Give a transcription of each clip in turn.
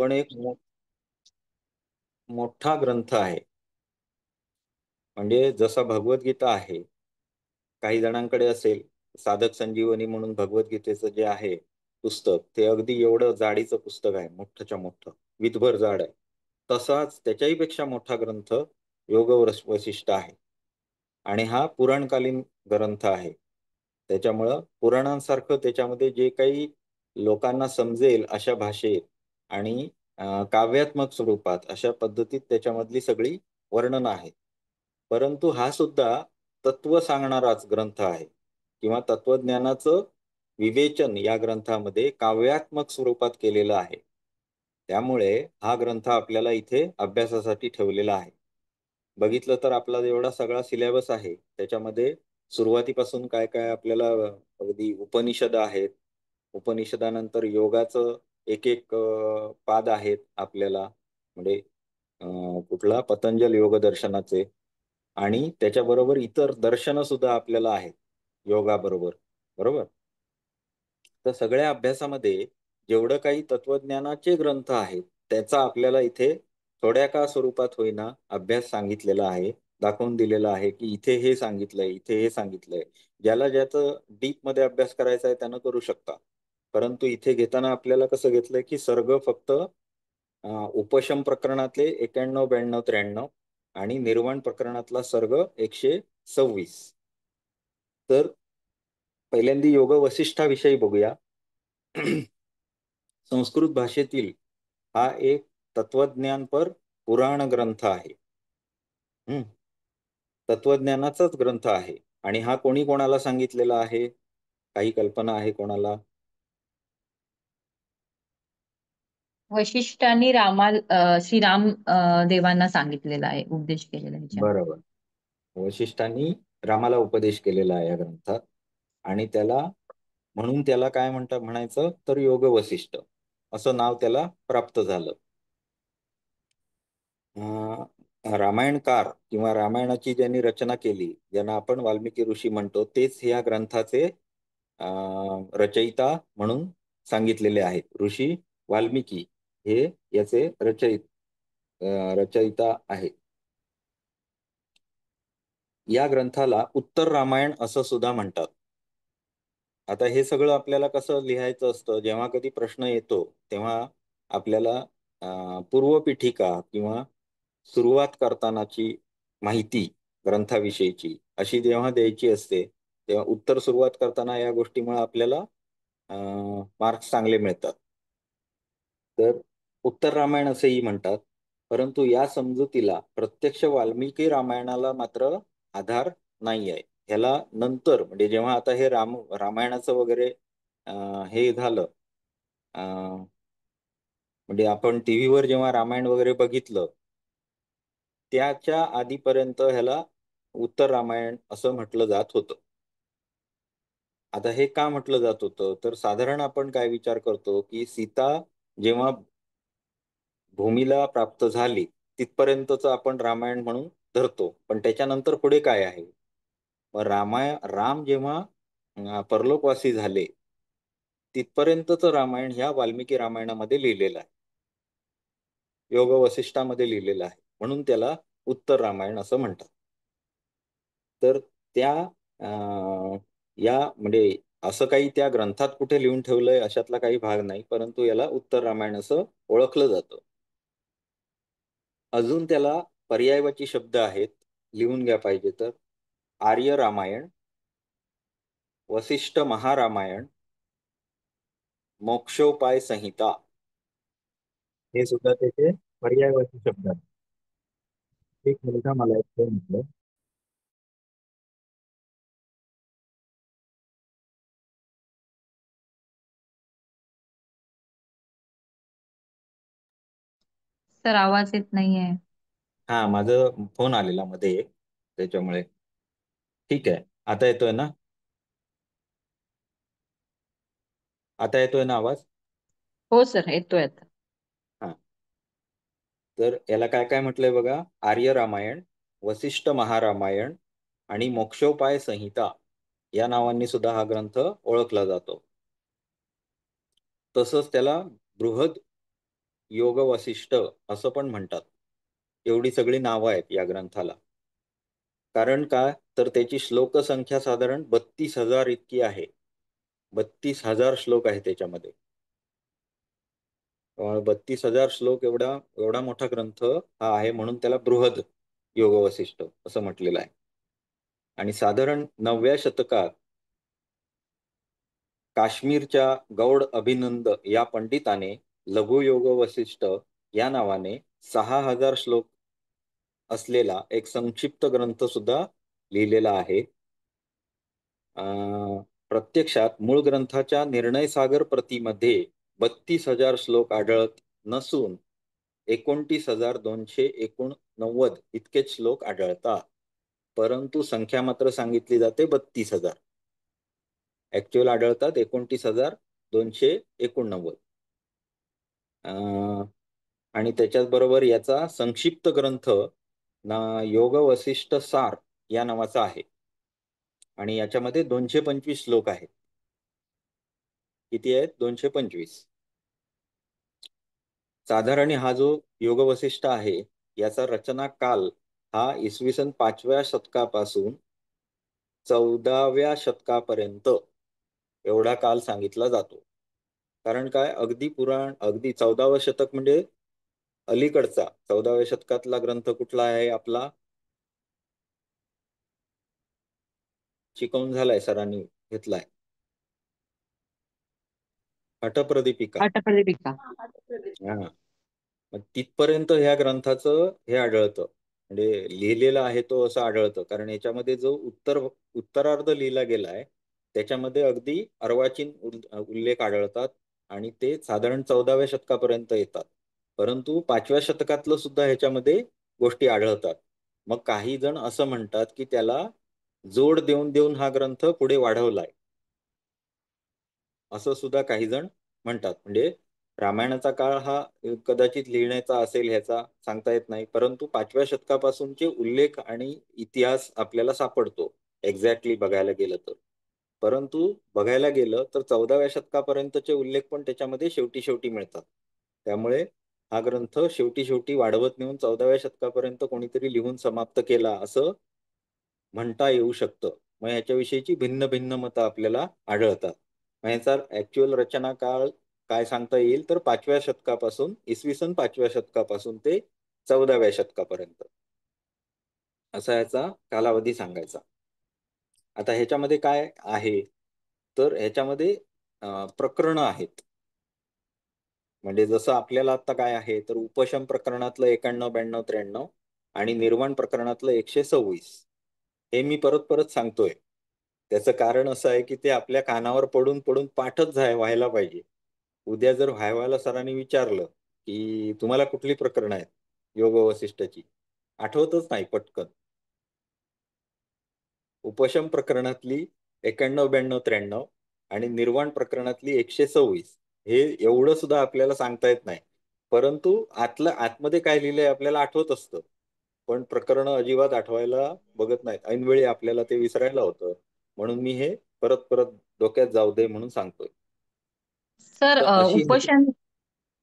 पण एक मोठा ग्रंथ आहे. म्हणजे जसा भगवद्गीता आहे, काही जणांकडे असेल, साधक संजीवनी म्हणून भगवद्गीतेचं जे आहे पुस्तक, ते अगदी एवढं जाडीचं पुस्तक आहे, मोठंच्या मोठं, विदभर जाड आहे. तसाच त्याच्याही पेक्षा मोठा ग्रंथ योग वसिष्ठ आहे. आणि हा पुराणकालीन ग्रंथ आहे. त्याच्यामुळं पुराणांसारखं त्याच्यामध्ये जे काही लोकांना समजेल अशा भाषेत आणि काव्यात्मक स्वरूपात अशा पद्धतीत त्याच्यामधली सगळी वर्णनं आहेत. परंतु हा सुद्धा तत्व सांगणाराच ग्रंथ आहे किंवा तत्वज्ञानाचं विवेचन या ग्रंथामध्ये काव्यात्मक स्वरूपात केलेलं आहे. त्यामुळे हा ग्रंथ आपल्याला इथे अभ्यासासाठी ठेवलेला आहे. बघितलं तर आपला एवढा सगळा सिलेबस आहे, त्याच्यामध्ये सुरुवातीपासून काय-काय आपल्याला अगदी उपनिषद आहेत. उपनिषदानंतर योगाचं एक-एक पाद आहेत आपल्याला. म्हणजे अ, कुठला पतंजल योग दर्शनाचे आणि त्याच्याबरोबर इतर दर्शनं सुद्धा आपल्याला आहेत योगाबरोबर. बरोबर? तर सगळ्या अभ्यासामध्ये जेवढं काही तत्वज्ञानाचे ग्रंथ आहेत, त्याचा आपल्याला इथे थोड्या का स्वरूपात होईना अभ्यास सांगितलेला आहे. दाखवून दिलेला आहे, की इथे हे सांगितलंय, इथे हे सांगितलंय. ज्याला ज्याचं डीपमध्ये अभ्यास करायचा आहे त्यानं करू शकता. परंतु इथे घेताना आपल्याला कसं घेतलंय, की सर्ग फक्त उपशम प्रकरणातले 91, 92, 93 आणि निर्वाण प्रकरणातला सर्ग 126. तर पहिल्यांदा योग वसिष्ठाविषयी बघूया. संस्कृत भाषेतील हा एक तत्वज्ञानपर पुराण ग्रंथ आहे. हं. तत्वज्ञानाचाच ग्रंथ आहे आणि हा कोणी कोणाला सांगितलेला आहे? काही कल्पना आहे कोणाला? वशिष्ठांनी श्रीराम देवांना सांगितलेला आहे, उपदेश केलेला आहे ह्याच्यामध्ये. बरोबर. वशिष्ठांनी रामाला उपदेश केलेला आहे या ग्रंथात आणि त्याला म्हणून त्याला काय म्हणायचं तर योग वसिष्ठ असं नाव त्याला प्राप्त झालं. रामायणकार किंवा रामायणाची ज्यांनी रचना केली, ज्यांना आपण वाल्मिकी ऋषी म्हणतो, तेच या ग्रंथाचे रचयिता म्हणून सांगितलेले आहेत. ऋषी वाल्मिकी हे याचे रचयिता आहेत. या ग्रंथाला उत्तर रामायण असं सुद्धा म्हणतात. आता हे सगळं आपल्याला कसं लिहायचं असतं, जेव्हा कधी प्रश्न येतो, तेव्हा आपल्याला पूर्वपीठिका किंवा सुरुवात करतानाची माहिती ग्रंथाविषयीची अशी जेव्हा द्यायची असते, तेव्हा उत्तर सुरुवात करताना या गोष्टीमुळे आपल्याला मार्क्स चांगले मिळतात. तर उत्तर रामायण असेही म्हणतात. परंतु या समजुतीला प्रत्यक्ष वाल्मिकी रामायणाला मात्र आधार नाही आहे. ह्याला नंतर म्हणजे जेव्हा आता हे रामायणाचं वगैरे अ, हे झालं अ, म्हणजे आपण टीव्हीवर जेव्हा रामायण वगैरे बघितलं, त्याच्या आधीपर्यंत ह्याला उत्तर रामायण असं म्हटलं जात होतं. आता हे का म्हटलं जात होतं? तर साधारण आपण काय विचार करतो, की सीता जेव्हा भूमीला प्राप्त झाली, तिथपर्यंतच आपण रामायण म्हणून धरतो. पण त्याच्यानंतर पुढे काय आहे? मग राम जेव्हा परलोकवासी झाले, तिथपर्यंतचं रामायण ह्या वाल्मिकी रामायणामध्ये लिहिलेलं आहे. योग वसिष्ठामध्ये लिहिलेलं आहे. म्हणून त्याला उत्तर रामायण असं म्हणतात. तर त्या या म्हणजे असं काही त्या ग्रंथात कुठे लिहून ठेवलंय अशातला काही भाग नाही. परंतु याला उत्तर रामायण असं ओळखलं जातं. अजून त्याला पर्यायवाची शब्द आहेत. लिहून घ्या पाहिजे तर. आर्य रामायण, वसिष्ठ महारामायण, मोक्षोपाय संहिता हे सुद्धा त्याचे पर्यायवाची शब्द आहेत. एक मुलगा मला एक म्हटलं. सर, आवाज येत नाहीये. हा, माझं फोन आलेला मध्ये एक, त्याच्यामुळे. ठीक आहे. आता येतोय ना? आता येतोय ना आवाज? हो सर, येतोय आता. हा. तर याला काय काय म्हटलंय बघा. आर्य रामायण, वसिष्ठ महारामायण आणि मोक्षोपाय संहिता या नावांनी सुद्धा हा ग्रंथ ओळखला जातो. तसंच त्याला बृहद योग वसिष्ठ असं पण म्हणतात. एवढी सगळी नावं आहेत या ग्रंथाला. कारण काय तर त्याची श्लोक संख्या साधारण 32,000 इतकी आहे. 32,000 श्लोक आहे त्याच्यामध्ये. 32,000 श्लोक एवढा एवढा मोठा ग्रंथ हा आहे, म्हणून त्याला बृहद योग वसिष्ठ असं म्हटलेलं आहे. आणि साधारण 9व्या शतकात काश्मीरच्या गौड अभिनंद या पंडिताने लघुयोग वसिष्ठ या नावाने 6,000 श्लोक असलेला एक संक्षिप्त ग्रंथ सुद्धा लिहिलेला आहे. प्रत्यक्षात मूळ ग्रंथाच्या निर्णयसागर प्रतीमध्ये 32,000 श्लोक आढळत नसून 29,289 इतकेच श्लोक आढळतात. परंतु संख्या मात्र सांगितली जाते 32,000. ऍक्च्युअल आढळतात 29,289. आणि त्याच्याच बरोबर याचा संक्षिप्त ग्रंथ ना योग वसिष्ठ सार या नावाचा आहे. आणि याच्यामध्ये 225 श्लोक आहेत. किती आहेत? 225. साधारण हा जो योग वसिष्ठ आहे याचा रचना काल हा इसवी सन 5व्या शतकापासून 14व्या शतकापर्यंत एवढा काल सांगितला जातो. कारण काय अगदी पुराण अगदी 14वं शतक म्हणजे अलीकडचा 14व्या शतकातला ग्रंथ कुठला आहे आपला? शिकवून झालाय सरांनी घेतलाय. हठप्रदीपिका. अटप्रदीपिका. हा. मग तिथपर्यंत ह्या ग्रंथाचं हे आढळतं, म्हणजे लिहिलेलं आहे तो असं आढळतं. कारण याच्यामध्ये जो उत्तरार्ध लिहिला गेलाय त्याच्यामध्ये अगदी अर्वाचीन उल्लेख आढळतात आणि ते साधारण 14व्या शतकापर्यंत येतात. परंतु 5व्या शतकातलं सुद्धा ह्याच्यामध्ये गोष्टी आढळतात. मग काही जण असं म्हणतात की त्याला जोड देऊन देऊन हा ग्रंथ पुढे वाढवलाय, असं सुद्धा काही जण म्हणतात. म्हणजे रामायणाचा काळ हा कदाचित लिहिण्याचा असेल ह्याचा सांगता येत नाही, परंतु 5व्या शतकापासूनचे उल्लेख आणि इतिहास आपल्याला सापडतो एक्झॅक्टली बघायला गेलं तर. परंतु बघायला गेलं तर 14व्या शतकापर्यंतचे उल्लेख पण त्याच्यामध्ये शेवटी शेवटी मिळतात. त्यामुळे हा ग्रंथ शेवटी शेवटी वाढवत नेऊन 14व्या शतकापर्यंत कोणीतरी लिहून समाप्त केला असं म्हणता येऊ शकतं. मग ह्याच्याविषयीची भिन्न भिन्न मतं आपल्याला आढळतात. मग ह्याचा ऍक्च्युअल रचना काळ काय सांगता येईल तर 5व्या शतकापासून इसवी सन 5व्या शतकापासून ते 14व्या शतकापर्यंत असा याचा कालावधी सांगायचा. आता ह्याच्यामध्ये काय आहे तर ह्याच्यामध्ये प्रकरणं आहेत. म्हणजे जसं आपल्याला आता काय आहे तर उपशम प्रकरणातलं 91, 92, 93 आणि निर्वाण प्रकरणातलं 126 हे मी परत परत सांगतोय. त्याचं कारण असं आहे की ते आपल्या कानावर पडून पडून पाठच व्हायला पाहिजे. उद्या जर व्हायवाला सरांनी विचारलं की तुम्हाला कुठली प्रकरणं आहेत योग वसिष्ठाची, आठवतच नाही पटकन. उपशम प्रकरणातली 91, 92, 93 आणि निर्वाण प्रकरणातली 126 हे एवढं सुद्धा आपल्याला सांगता येत नाही. परंतु आतमध्ये काय लिहिलंय आपल्याला आठवत असतं, पण प्रकरण अजिबात आठवायला बघत नाहीत. ऐनवेळी आपल्याला ते विसरायला होतं. म्हणून मी हे परत परत डोक्यात जाऊ दे म्हणून सांगतोय. सर, तर अशी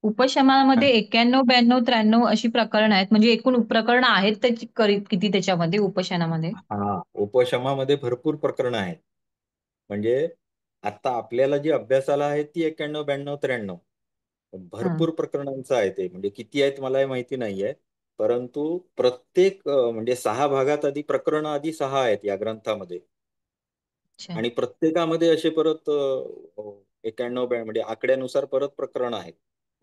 उपशमामध्ये हा 91, 92, 93 अशी प्रकरण आहेत. म्हणजे एकूण प्रकरण आहेत त्याची किती त्याच्यामध्ये उपशमामध्ये? हा, उपशमामध्ये भरपूर प्रकरणं आहेत. म्हणजे आता आपल्याला जी अभ्यासाला आहे ती 91, 92, 93 हं. भरपूर प्रकरणांचं आहे ते. म्हणजे किती आहेत मला हे माहिती नाहीये. परंतु प्रत्येक म्हणजे 6 भागात आधी प्रकरण आधी 6 आहेत या ग्रंथामध्ये. अच्छा. आणि प्रत्येकामध्ये असे परत 91 म्हणजे आकड्यानुसार परत प्रकरण आहेत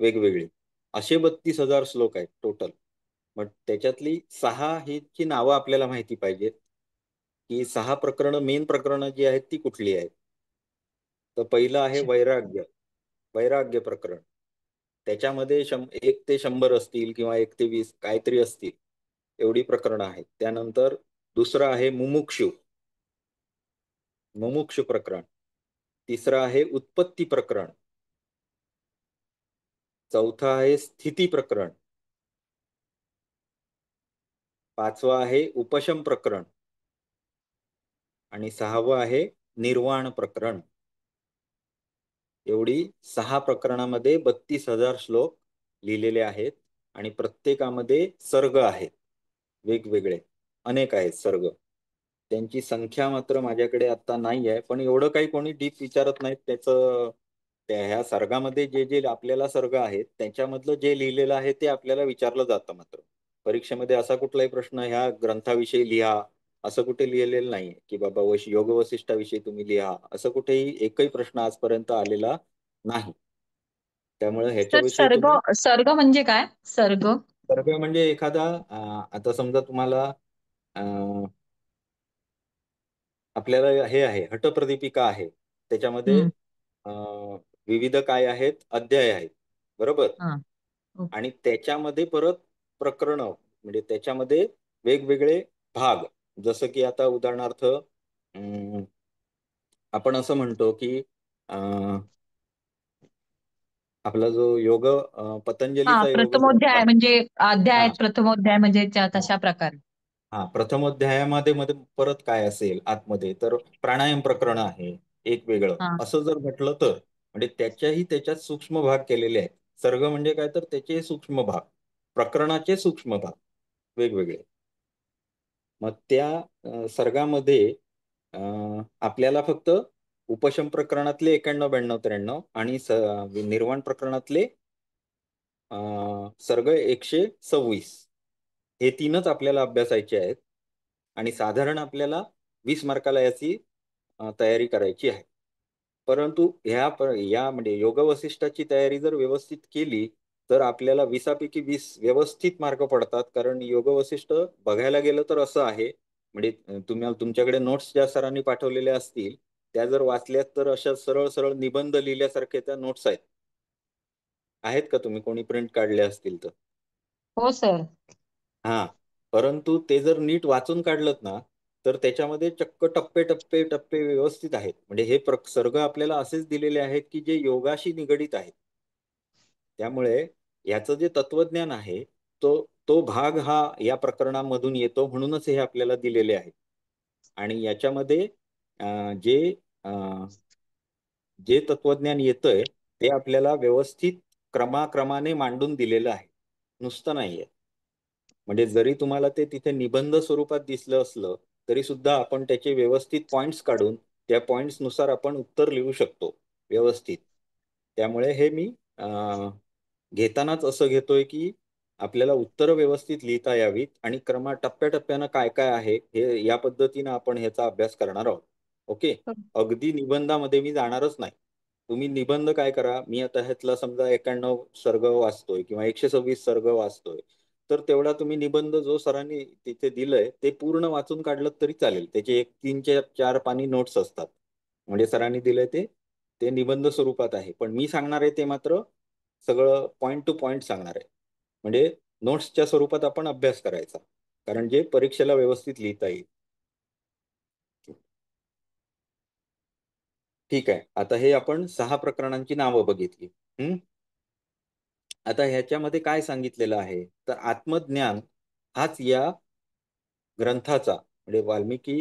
वेगवेगळी. असे 32,000 श्लोक आहेत टोटल. मग त्याच्यातली 6 ही ची नावं आपल्याला माहिती पाहिजेत की 6 प्रकरणं मेन प्रकरणं जी आहेत ती कुठली आहेत. तर पहिलं आहे अच्छा. वैराग्य. वैराग्य प्रकरण. त्याच्यामध्ये 1 ते 100 असतील किंवा 1 ते 20 काहीतरी असतील एवढी प्रकरणं आहेत. त्यानंतर दुसरं आहे मुमुक्षु. मुमुक्षु प्रकरण. तिसरं आहे उत्पत्ती प्रकरण. चौथं आहे स्थिती प्रकरण. 5वं आहे उपशम प्रकरण. आणि 6वं आहे निर्वाण प्रकरण. एवढी 6 प्रकरणामध्ये 32,000 श्लोक लिहिलेले आहेत आणि प्रत्येकामध्ये सर्ग आहेत, वेगवेगळे अनेक आहेत सर्ग. त्यांची संख्या मात्र माझ्याकडे आता नाही आहे, पण एवढं काही कोणी डीप विचारत नाहीत त्याचं. ह्या सर्गामध्ये जे जे आपल्याला सर्ग आहेत त्याच्यामधलं जे लिहिलेलं आहे ते आपल्याला विचारलं जातं. मात्र परीक्षेमध्ये असा कुठलाही प्रश्न ह्या ग्रंथाविषयी लिहा असं कुठे लिहिलेलं नाहीये की बाबा योग वसिष्ठाविषयी तुम्ही लिहा, असं कुठेही एकही प्रश्न आजपर्यंत आलेला नाही. त्यामुळे तर ह्याच्याविषयी सर्ग तुम्ही. सर्ग म्हणजे काय? सर्ग. सर्ग म्हणजे एखादा आता समजा तुम्हाला आपल्याला हे आहे हटप्रदीपिका आहे, त्याच्यामध्ये हम्म. अ, विविध काय आहेत, अध्याय आहेत, बरोबर. हा. ओके. आणि त्याच्यामध्ये परत प्रकरण म्हणजे त्याच्यामध्ये वेगवेगळे भाग. जसं की आता उदाहरणार्थ आपण असं म्हणतो की अ, आपला जो योग हा, पतंजलीचा योग ग्रंथ प्रथमोध्याय आहे. म्हणजे अध्याय, हा, प्रथमोध्याय म्हणजे हा, तशा प्रकारे. हा. प्रथमोध्यायामध्ये मध्ये परत काय असेल आतमध्ये, तर प्राणायाम प्रकरण आहे एक वेगळं, हा. असं जर म्हटलं तर म्हणजे त्याच्यात सूक्ष्म भाग केलेले आहेत. सर्ग म्हणजे काय, तर त्याचे सूक्ष्म भाग, प्रकरणाचे सूक्ष्म भाग वेगवेगळे. मग त्या सर्गामध्ये अ, आपल्याला फक्त उपशम प्रकरणातले 91, 92, 93 आणि निर्वाण प्रकरणातले अ, सर्ग 126 हे तीनच आपल्याला अभ्यासायचे आहेत. आणि साधारण आपल्याला 20 मार्काला याची तयारी करायची आहे. परंतु या म्हणजे योग वसिष्ठाची तयारी जर व्यवस्थित केली तर आपल्याला 20पैकी 20 व्यवस्थित मार्क पडतात. कारण योग वसिष्ठ बघायला गेलं तर असं आहे, म्हणजे तुम्ही तुमच्याकडे नोट्स ज्या सरांनी पाठवलेल्या असतील त्या जर वाचल्यात तर अशा सरळ सरळ निबंध लिहिल्यासारख्या त्या नोट्स आहेत. आहेत का, तुम्ही कोणी प्रिंट काढले असतील तर? हो सर. हा. परंतु ते जर नीट वाचून काढलत ना तर त्याच्यामध्ये चक्क टप्पे टप्पे टप्पे व्यवस्थित आहेत. म्हणजे हे सर्ग आपल्याला असेच दिलेले आहेत की जे योगाशी निगडित आहेत. त्यामुळे याचं जे तत्वज्ञान आहे तो तो भाग हा या प्रकरणामधून येतो, म्हणूनच हे आपल्याला दिलेले आहे. आणि याच्यामध्ये जे अ, जे तत्वज्ञान येतंय ते आपल्याला व्यवस्थित क्रमाक्रमाने मांडून दिलेलं आहे, नुसतं नाहीये. म्हणजे जरी तुम्हाला ते तिथे निबंध स्वरूपात दिसलं असलं तरी सुद्धा आपण त्याचे व्यवस्थित पॉइंट्स काढून त्या पॉइंट्स नुसार आपण उत्तर लिहू शकतो व्यवस्थित. त्यामुळे हे मी घेतानाच असं घेतोय की आपल्याला उत्तरं व्यवस्थित लिहिता यावीत आणि टप्प्याटप्प्यानं काय काय आहे हे या पद्धतीनं आपण ह्याचा अभ्यास करणार आहोत. ओके. अगदी निबंधामध्ये मी जाणारच नाही. तुम्ही निबंध काय करा, मी आता ह्यातला समजा 91 सर्ग वाचतोय किंवा 126 सर्ग वाचतोय, तर तेवढा तुम्ही निबंध जो सरांनी तिथे दिलंय ते पूर्ण वाचून काढलं तरी चालेल. त्याचे एक 3 4 पानी नोट्स असतात. म्हणजे सरांनी दिलंय ते निबंध स्वरूपात आहे. पण मी सांगणार आहे ते मात्र सगळं पॉइंट टू पॉइंट सांगणार आहे. म्हणजे नोट्सच्या स्वरूपात आपण अभ्यास करायचा, कारण जे परीक्षेला व्यवस्थित लिहिता येईल. ठीक आहे. आता हे आपण 6 प्रकरणांची नावं बघितली. हं? आता ह्याच्यामध्ये काय सांगितलेलं आहे, तर आत्मज्ञान हाच या ग्रंथाचा म्हणजे वाल्मिकी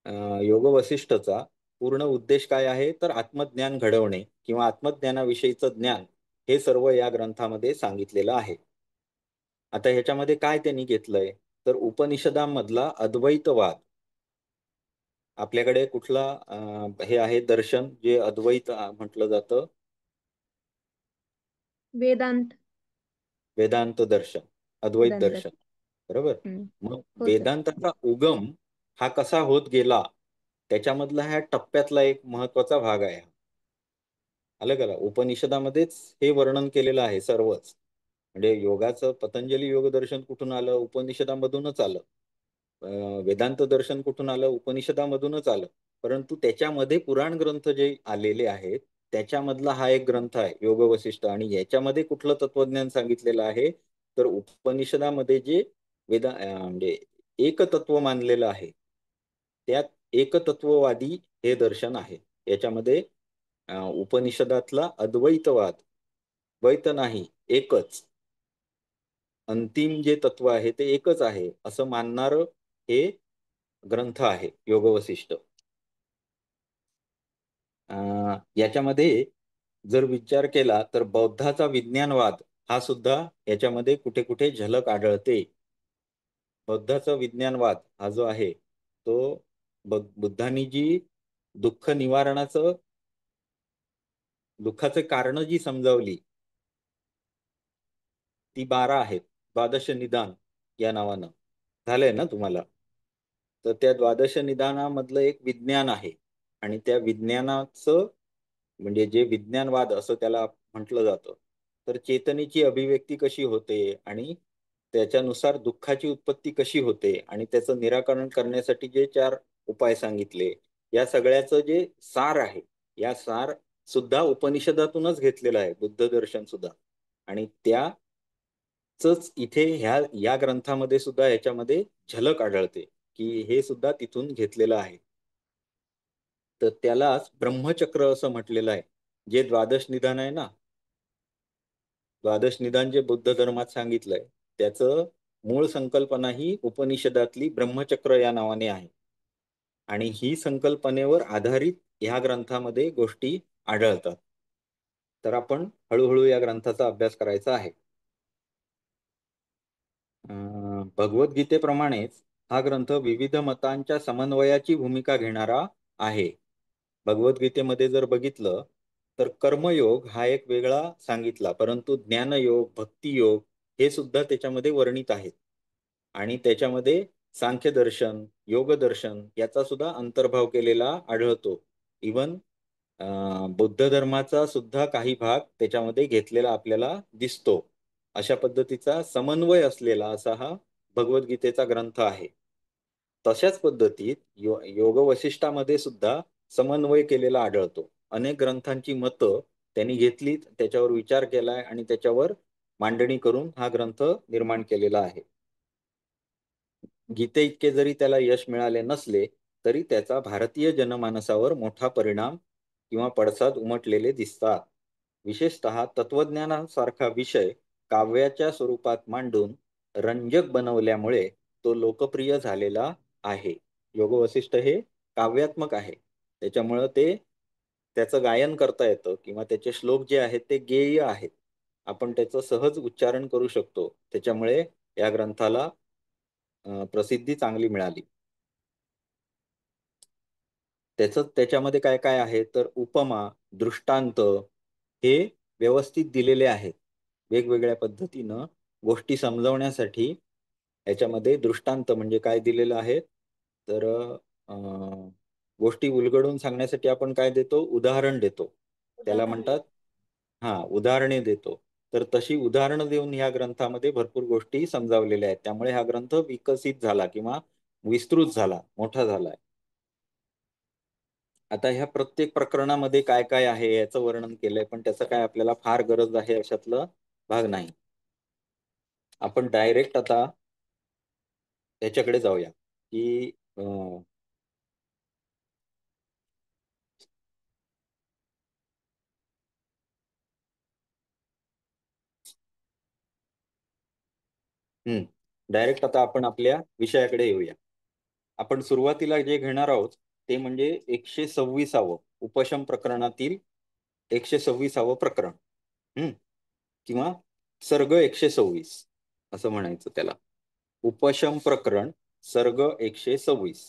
अ, योग वसिष्ठचा पूर्ण उद्देश काय आहे, तर आत्मज्ञान घडवणे किंवा आत्मज्ञानाविषयीचं ज्ञान हे सर्व या ग्रंथामध्ये सांगितलेलं आहे. आता ह्याच्यामध्ये काय त्यांनी घेतलंय, तर उपनिषदांमधला अद्वैतवाद. आपल्याकडे कुठला हे आहे दर्शन जे अद्वैत म्हटलं जातं? वेदांत. वेदांत दर्शन, अद्वैत वेदांत दर्शन, दर्शन. बरोबर. हम्म. मग हो सर. वेदांताचा उगम हा कसा होत गेला त्याच्यामधला ह्या टप्प्यातला एक महत्वाचा भाग आहे. आलं का? उपनिषदामध्येच हे वर्णन केलेलं आहे सर्वच. म्हणजे योगाचं पतंजली योग दर्शन कुठून आलं, उपनिषदामधूनच आलं. वेदांत दर्शन कुठून आलं, उपनिषदामधूनच आलं. परंतु त्याच्यामध्ये पुराण ग्रंथ जे आलेले आहेत त्याच्यामधला हा एक ग्रंथ आहे योग वसिष्ठ. आणि याच्यामध्ये कुठलं तत्वज्ञान सांगितलेलं आहे, तर उपनिषदामध्ये जे म्हणजे एकतत्व मानलेलं आहे त्यात एकतत्ववादी हे दर्शन आहे. याच्यामध्ये उपनिषदातला अद्वैतवाद, द्वैत नाही, एकच अंतिम जे तत्व आहे ते एकच आहे असं मानणार हे ग्रंथ आहे योग वसिष्ठ. याच्यामध्ये जर विचार केला तर बौद्धाचा विज्ञानवाद हा सुद्धा याच्यामध्ये कुठे कुठे झलक आढळते. बौद्धाचा विज्ञानवाद हा जो आहे तो बुद्धांनी जी दुःख निवारणाचं दुःखाचे कारण जी समजावली ती 12 आहेत. द्वादश निदान या नावानं झालंय ना तुम्हाला. तर त्या द्वादश निदानामधलं एक विज्ञान आहे आणि त्या विज्ञानाचं म्हणजे जे विज्ञानवाद असं त्याला म्हटलं जातं. तर चेतनेची अभिव्यक्ती कशी होते आणि त्याच्यानुसार दुःखाची उत्पत्ती कशी होते आणि त्याचं निराकरण करण्यासाठी जे 4 उपाय सांगितले या सगळ्याचं जे सार आहे या सार सुद्धा उपनिषदातूनच घेतलेलं आहे बुद्ध दर्शन सुद्धा. आणि त्याच इथे या ग्रंथामध्ये सुद्धा याच्यामध्ये झलक आढळते की हे सुद्धा तिथून घेतलेलं आहे. तर त्यालाच ब्रह्मचक्र असं म्हटलेलं आहे. जे द्वादश निदान आहे ना, द्वादश निदान जे बुद्ध धर्मात सांगितलंय त्याचं मूळ संकल्पना ही उपनिषदातली ब्रह्मचक्र या नावाने आहे. आणि ही संकल्पनेवर आधारित ह्या ग्रंथामध्ये गोष्टी आढळतात. तर आपण हळूहळू या ग्रंथाचा अभ्यास करायचा आहे. भगवद्गीतेप्रमाणेच हा ग्रंथ विविध मतांच्या समन्वयाची भूमिका घेणारा आहे. भगवद्गीतेमध्ये जर बघितलं तर कर्मयोग हा एक वेगळा सांगितला, परंतु ज्ञानयोग, भक्तियोग हे सुद्धा त्याच्यामध्ये वर्णित आहेत. आणि त्याच्यामध्ये सांख्यदर्शन, योगदर्शन याचा सुद्धा अंतर्भाव केलेला आढळतो. इवन बौद्ध धर्माचा सुद्धा काही भाग त्याच्यामध्ये घेतलेला आपल्याला दिसतो. अशा पद्धतीचा समन्वय असलेला असा हा भगवद्गीतेचा ग्रंथ आहे. तशाच पद्धतीत योग वशिष्ठामध्ये सुद्धा समन्वय केलेला आढळतो. अनेक ग्रंथांची मतं त्यांनी घेतलीत, त्याच्यावर विचार केलाय आणि त्याच्यावर मांडणी करून हा ग्रंथ निर्माण केलेला आहे. गीते इतके जरी त्याला यश मिळाले नसले तरी त्याचा भारतीय जनमानसावर मोठा परिणाम किंवा पडसाद उमटलेले दिसतात. विशेषतः तत्वज्ञानासारखा विषय काव्याच्या स्वरूपात मांडून रंजक बनवल्यामुळे तो लोकप्रिय झालेला आहे. योग वसिष्ठ हे काव्यात्मक आहे, त्याच्यामुळं त्याचं गायन करता येतं किंवा त्याचे श्लोक जे आहेत ते गेय आहेत. आपण त्याचं सहज उच्चारण करू शकतो. त्याच्यामुळे या ग्रंथाला प्रसिद्धी चांगली मिळाली. त्याच्यामध्ये काय काय आहे तर उपमा, दृष्टांत हे व्यवस्थित दिलेले आहेत. वेगवेगळ्या पद्धतीनं गोष्टी समजवण्यासाठी याच्यामध्ये दृष्टांत म्हणजे काय दिलेलं आहे तर गोष्टी उलगडून सांगण्यासाठी आपण काय देतो, उदाहरण देतो. त्याला उदाहरणे. म्हणतात उदाहरणे देतो. तर तशी उदाहरणं देऊन ह्या ग्रंथामध्ये भरपूर गोष्टी समजावलेल्या आहेत. त्यामुळे हा ग्रंथ विकसित झाला किंवा विस्तृत झाला, मोठा झालाय. आता ह्या प्रत्येक प्रकरणामध्ये काय काय आहे याचं वर्णन केलंय, पण त्याचं काय आपल्याला फार गरज आहे अशातलं भाग नाही. आपण डायरेक्ट आता याच्याकडे जाऊया की डायरेक्ट आता आपण आपल्या विषयाकडे येऊया. आपण सुरुवातीला जे घेणार आहोत ते म्हणजे 126व उपशम प्रकरणातील 126व प्रकरण. किंवा सर्ग 126 असं म्हणायचं त्याला. उपशम प्रकरण सर्ग 126.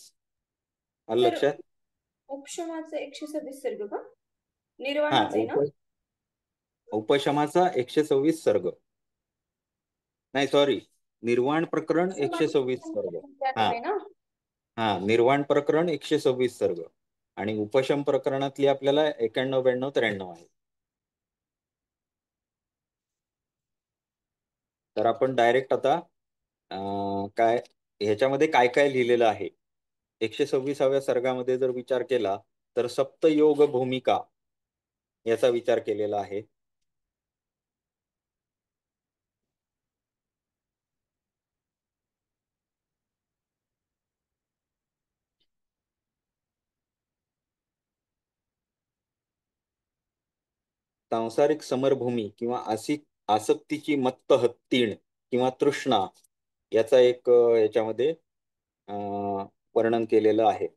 आलं सर, लक्षात? उपशमाचा 126 सर्ग का? हा, निर्वाणच आहे ना? उपशमाचा 126 सर्ग. नाही, सॉरी, निर्वाण प्रकरण उपशमाचा 126 सर्ग. त्यात हा आहे ना? हा, निर्वाण प्रकरण 126 सर्ग आणि उपशम प्रकरणातली आपल्याला 91, 92, 93 आहे. तर आपण डायरेक्ट आता काय ह्याच्यामध्ये काय काय लिहिलेलं आहे. 126व्या सर्गामध्ये जर विचार केला तर सप्तयोग भूमिका याचा विचार केलेला आहे. सांसारिक समरभूमी किंवा आसक्तीची मत्त हत्तीण किंवा तृष्णा याचा एक याच्यामध्ये वर्णन केलेलं आहे.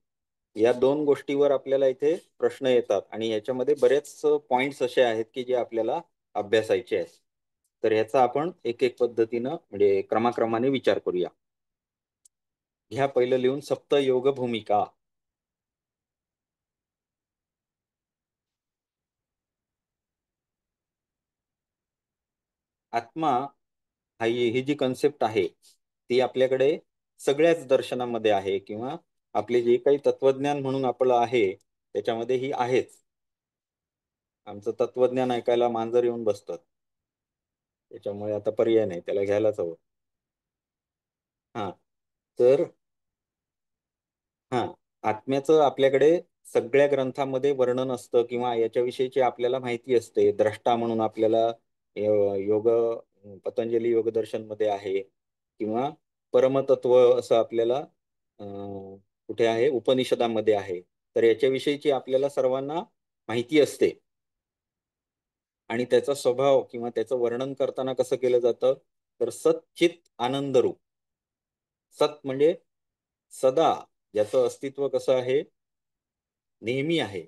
या दोन गोष्टीवर आपल्याला इथे प्रश्न येतात आणि याच्यामध्ये बरेच पॉइंट्स असे आहेत की जे आपल्याला अभ्यासायचे आहेत. तर ह्याचा आपण एक एक पद्धतीनं म्हणजे क्रमाक्रमाने विचार करूया. घ्या पहिलं लिहून सप्तयोग भूमिका. आत्मा ही जी कन्सेप्ट आहे ती आपल्याकडे सगळ्याच दर्शनामध्ये आहे किंवा आपले जे काही तत्वज्ञान म्हणून आपलं आहे त्याच्यामध्ये ही आहेच. आमचं तत्वज्ञान ऐकायला मांजर येऊन बसतात, त्याच्यामुळे आता पर्याय नाही, त्याला घ्यायलाच हवं. हा तर हा आत्म्याचं आपल्याकडे सगळ्या ग्रंथामध्ये वर्णन असतं किंवा याच्याविषयीची आपल्याला माहिती असते. द्रष्टा म्हणून आपल्याला योग पतंजली योगदर्शन मध्ये आहे किंवा परमतत्व असं आपल्याला कुठे आहे उपनिषदामध्ये आहे. तर याच्याविषयीची आपल्याला सर्वांना माहिती असते आणि त्याचा स्वभाव किंवा त्याचं वर्णन करताना कसं केलं जातं तर सच्चित आनंद रूप. सत म्हणजे सदा, ज्याचं अस्तित्व कसं आहे नेहमी आहे.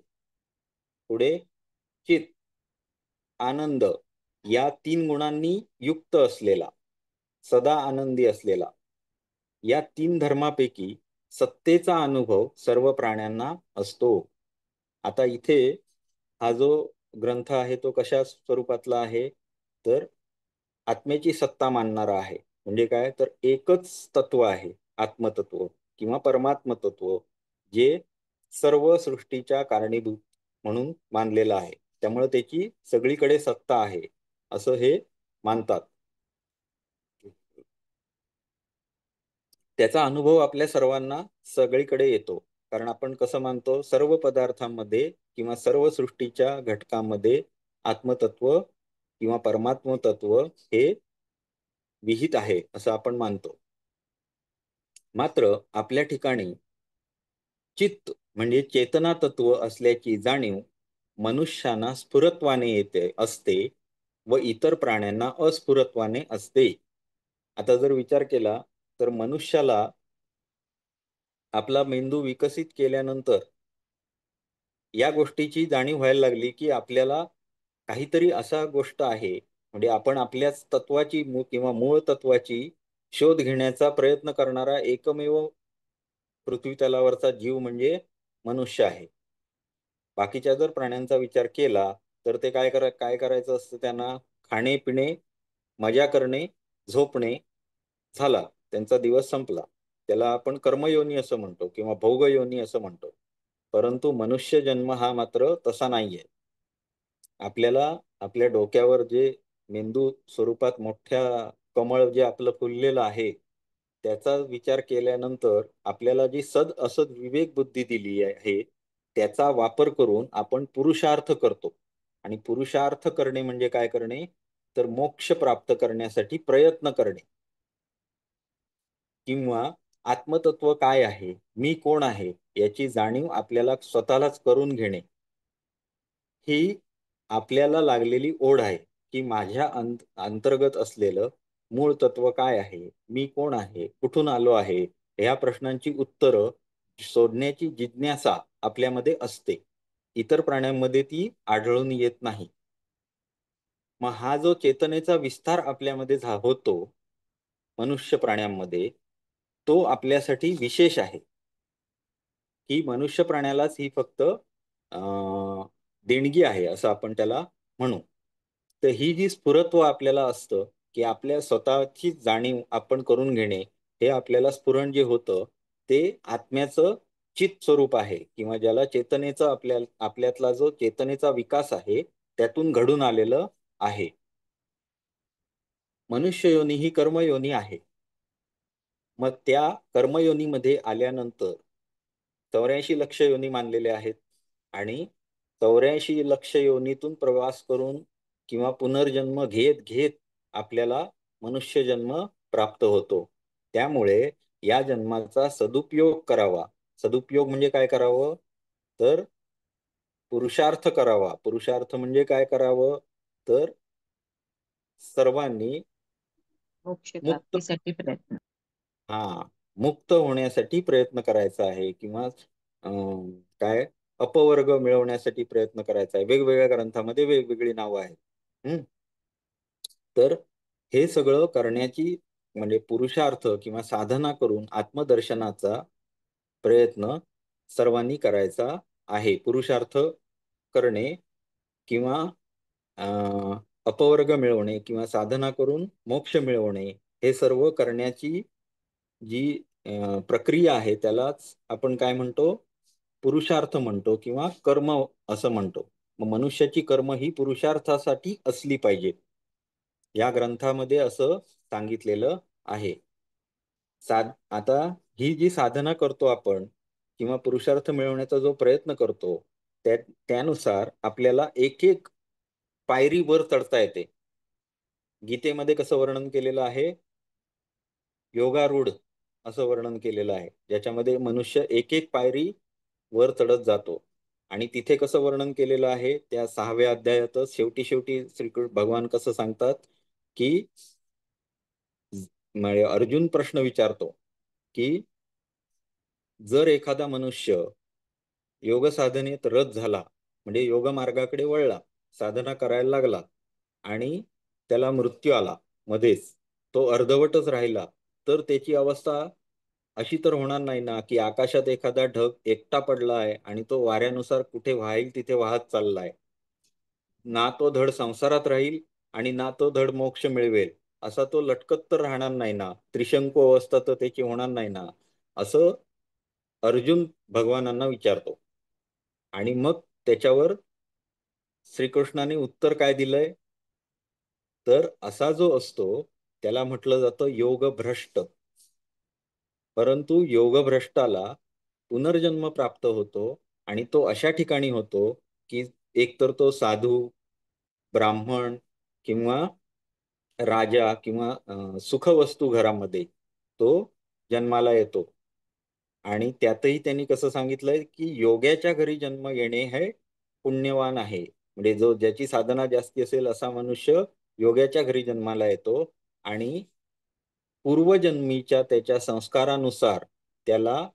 पुढे चित आनंद या 3 गुणांनी युक्त असलेला, सदा आनंदी असलेला. या 3 धर्मापैकी सत्तेचा अनुभव सर्व प्राण्यांना असतो. आता इथे हा जो ग्रंथ आहे तो कशा स्वरूपातला आहे तर आत्म्याची सत्ता मानणारा आहे. म्हणजे काय तर एकच तत्व आहे आत्मतत्व किंवा परमात्म तत्व, जे सर्व सृष्टीच्या कारणीभूत म्हणून मानलेलं आहे. त्यामुळे त्याची सगळीकडे सत्ता आहे असं हे मानतात. त्याचा अनुभव आपल्या सर्वांना सगळीकडे येतो. कारण आपण कसं मानतो सर्व पदार्थांमध्ये किंवा सर्व सृष्टीच्या घटकांमध्ये आत्मतत्व किंवा परमात्म तत्व हे विहित आहे असं आपण मानतो. मात्र आपल्या ठिकाणी चित्त म्हणजे चेतना तत्व असल्याची जाणीव मनुष्यांना स्फुरत्वाने येते असते व इतर प्राण्यांना अस्फुरत्वाने असते. आता जर विचार केला तर मनुष्याला आपला मेंदू विकसित केल्यानंतर या गोष्टीची जाणीव व्हायला लागली की आपल्याला काहीतरी असा गोष्ट आहे म्हणजे आपण आपल्याच तत्वाची किंवा मूळ तत्वाची शोध घेण्याचा प्रयत्न करणारा एकमेव पृथ्वी तलावरचा जीव म्हणजे मनुष्य आहे. बाकीच्या जर प्राण्यांचा विचार केला तर ते काय करायचं असतं त्यांना खाणे पिणे मजा करणे झोपणे झाला त्यांचा दिवस संपला. त्याला आपण कर्मयोनी असं म्हणतो किंवा भोगयोनी असं म्हणतो. परंतु मनुष्य जन्म हा मात्र तसा नाहीये. आपल्याला आपल्या डोक्यावर जे मेंदू स्वरूपात मोठ्या कमळ जे आपलं फुललेलं आहे त्याचा विचार केल्यानंतर आपल्याला जी सद असद विवेक बुद्धी दिली आहे त्याचा वापर करून आपण पुरुषार्थ करतो. आणि पुरुषार्थ करणे म्हणजे काय करणे तर मोक्ष प्राप्त करण्यासाठी प्रयत्न करणे किंवा आत्मतत्व काय आहे मी कोण आहे याची जाणीव आपल्याला स्वतःलाच करून घेणे ही आपल्याला लागलेली ओढ आहे की माझ्या अंतर्गत असलेलं मूळ तत्व काय आहे मी कोण आहे कुठून आलो आहे ह्या प्रश्नांची उत्तरं शोधण्याची जिज्ञासा आपल्यामध्ये असते. इतर प्राण्यांमध्ये ती आढळून येत नाही. मग हा जो चेतनेचा विस्तार आपल्यामध्ये होतो मनुष्य प्राण्यांमध्ये तो आपल्यासाठी विशेष आहे. ही मनुष्य प्राण्यालाच ही फक्त देणगी आहे असं आपण त्याला म्हणू. तर ही जी स्फुरत्व आपल्याला असतं की आपल्या स्वतःची जाणीव आपण करून घेणे हे आपल्याला स्फुरण जे होतं ते आत्म्याचं चित स्वरूप आहे किंवा ज्याला चेतनेचा आपल्यातला जो चेतनेचा विकास आहे त्यातून घडून आलेलं आहे. मनुष्य योनी ही कर्मयोनी आहे. मग त्या कर्मयोनीमध्ये आल्यानंतर 84 लक्ष योनी मानलेले आहेत आणि 84 लक्ष योनीतून प्रवास करून किंवा पुनर्जन्म घेत घेत आपल्याला मनुष्य जन्म प्राप्त होतो. त्यामुळे या जन्माचा सदुपयोग करावा. सदुपयोग म्हणजे काय करावं तर पुरुषार्थ करावा. पुरुषार्थ म्हणजे काय करावं तर सर्वांनी मोक्ष मुक्त प्राप्तीसाठी प्रयत्न. हा मुक्त होण्यासाठी प्रयत्न करायचा आहे किंवा काय अपवर्ग मिळवण्यासाठी प्रयत्न करायचा आहे. वेगवेगळ्या ग्रंथामध्ये वेगवेगळी नावं आहेत. तर हे सगळं करण्याची म्हणजे पुरुषार्थ किंवा साधना करून आत्मदर्शनाचा प्रयत्न सर्वांनी करायचा आहे. पुरुषार्थ करणे किंवा अपवर्ग मिळवणे किंवा साधना करून मोक्ष मिळवणे हे सर्व करण्याची जी प्रक्रिया आहे त्यालाच आपण काय म्हणतो, पुरुषार्थ म्हणतो किंवा कर्म असं म्हणतो. मग मनुष्याची कर्म ही पुरुषार्थासाठी असली पाहिजे, या ग्रंथामध्ये असं सांगितलेलं आहे. आता ही जी साधना करतो आपण किंवा पुरुषार्थ मिळवण्याचा जो प्रयत्न करतो त्यानुसार आपल्याला एक एक पायरी वर चढता येते. गीतेमध्ये कसं वर्णन केलेलं आहे, योगारूढ असं वर्णन केलेलं आहे, ज्याच्यामध्ये मनुष्य एक एक पायरी वर चढत जातो. आणि तिथे कसं वर्णन केलेलं आहे, त्या 6व्या अध्यायातच शेवटी शेवटी श्रीकृष्ण भगवान कसं सांगतात की म्हणजे अर्जुन प्रश्न विचारतो की जर एखादा मनुष्य योग साधनेत रत झाला, म्हणजे योग मार्गाकडे वळला, साधना करायला लागला आणि त्याला मृत्यू आला मध्येच, तो अर्धवटच राहिला, तर त्याची अवस्था अशी तर होणार नाही ना की आकाशात एखादा ढग एकटा पडला आहे आणि तो वाऱ्यानुसार कुठे वाहेल तिथे वाहत चाललाय. ना तो धड संसारात राहील आणि ना तो धड मोक्ष मिळवेल, असा तो लटकत तर राहणार नाही ना, त्रिशंकू अवस्था तर त्याची होणार नाही ना, असं अर्जुन भगवानांना विचारतो. आणि मग त्याच्यावर श्रीकृष्णाने उत्तर काय दिलंय, तर असा जो असतो त्याला म्हटलं जातं योगभ्रष्ट. परंतु योगभ्रष्टाला पुनर्जन्म प्राप्त होतो आणि तो अशा ठिकाणी होतो की एकतर तो साधू, ब्राह्मण किंवा राजा किंवा सुखवस्तू घरामध्ये तो जन्माला येतो. आणि त्यातही त्यांनी कसं सांगितलंय की योग्याच्या घरी जन्म येणे हे पुण्यवान आहे. म्हणजे जो ज्याची साधना जास्ती असेल असा मनुष्य योग्याच्या घरी जन्माला येतो आणि पूर्वजन्मीच्या त्याच्या संस्कारानुसार त्याला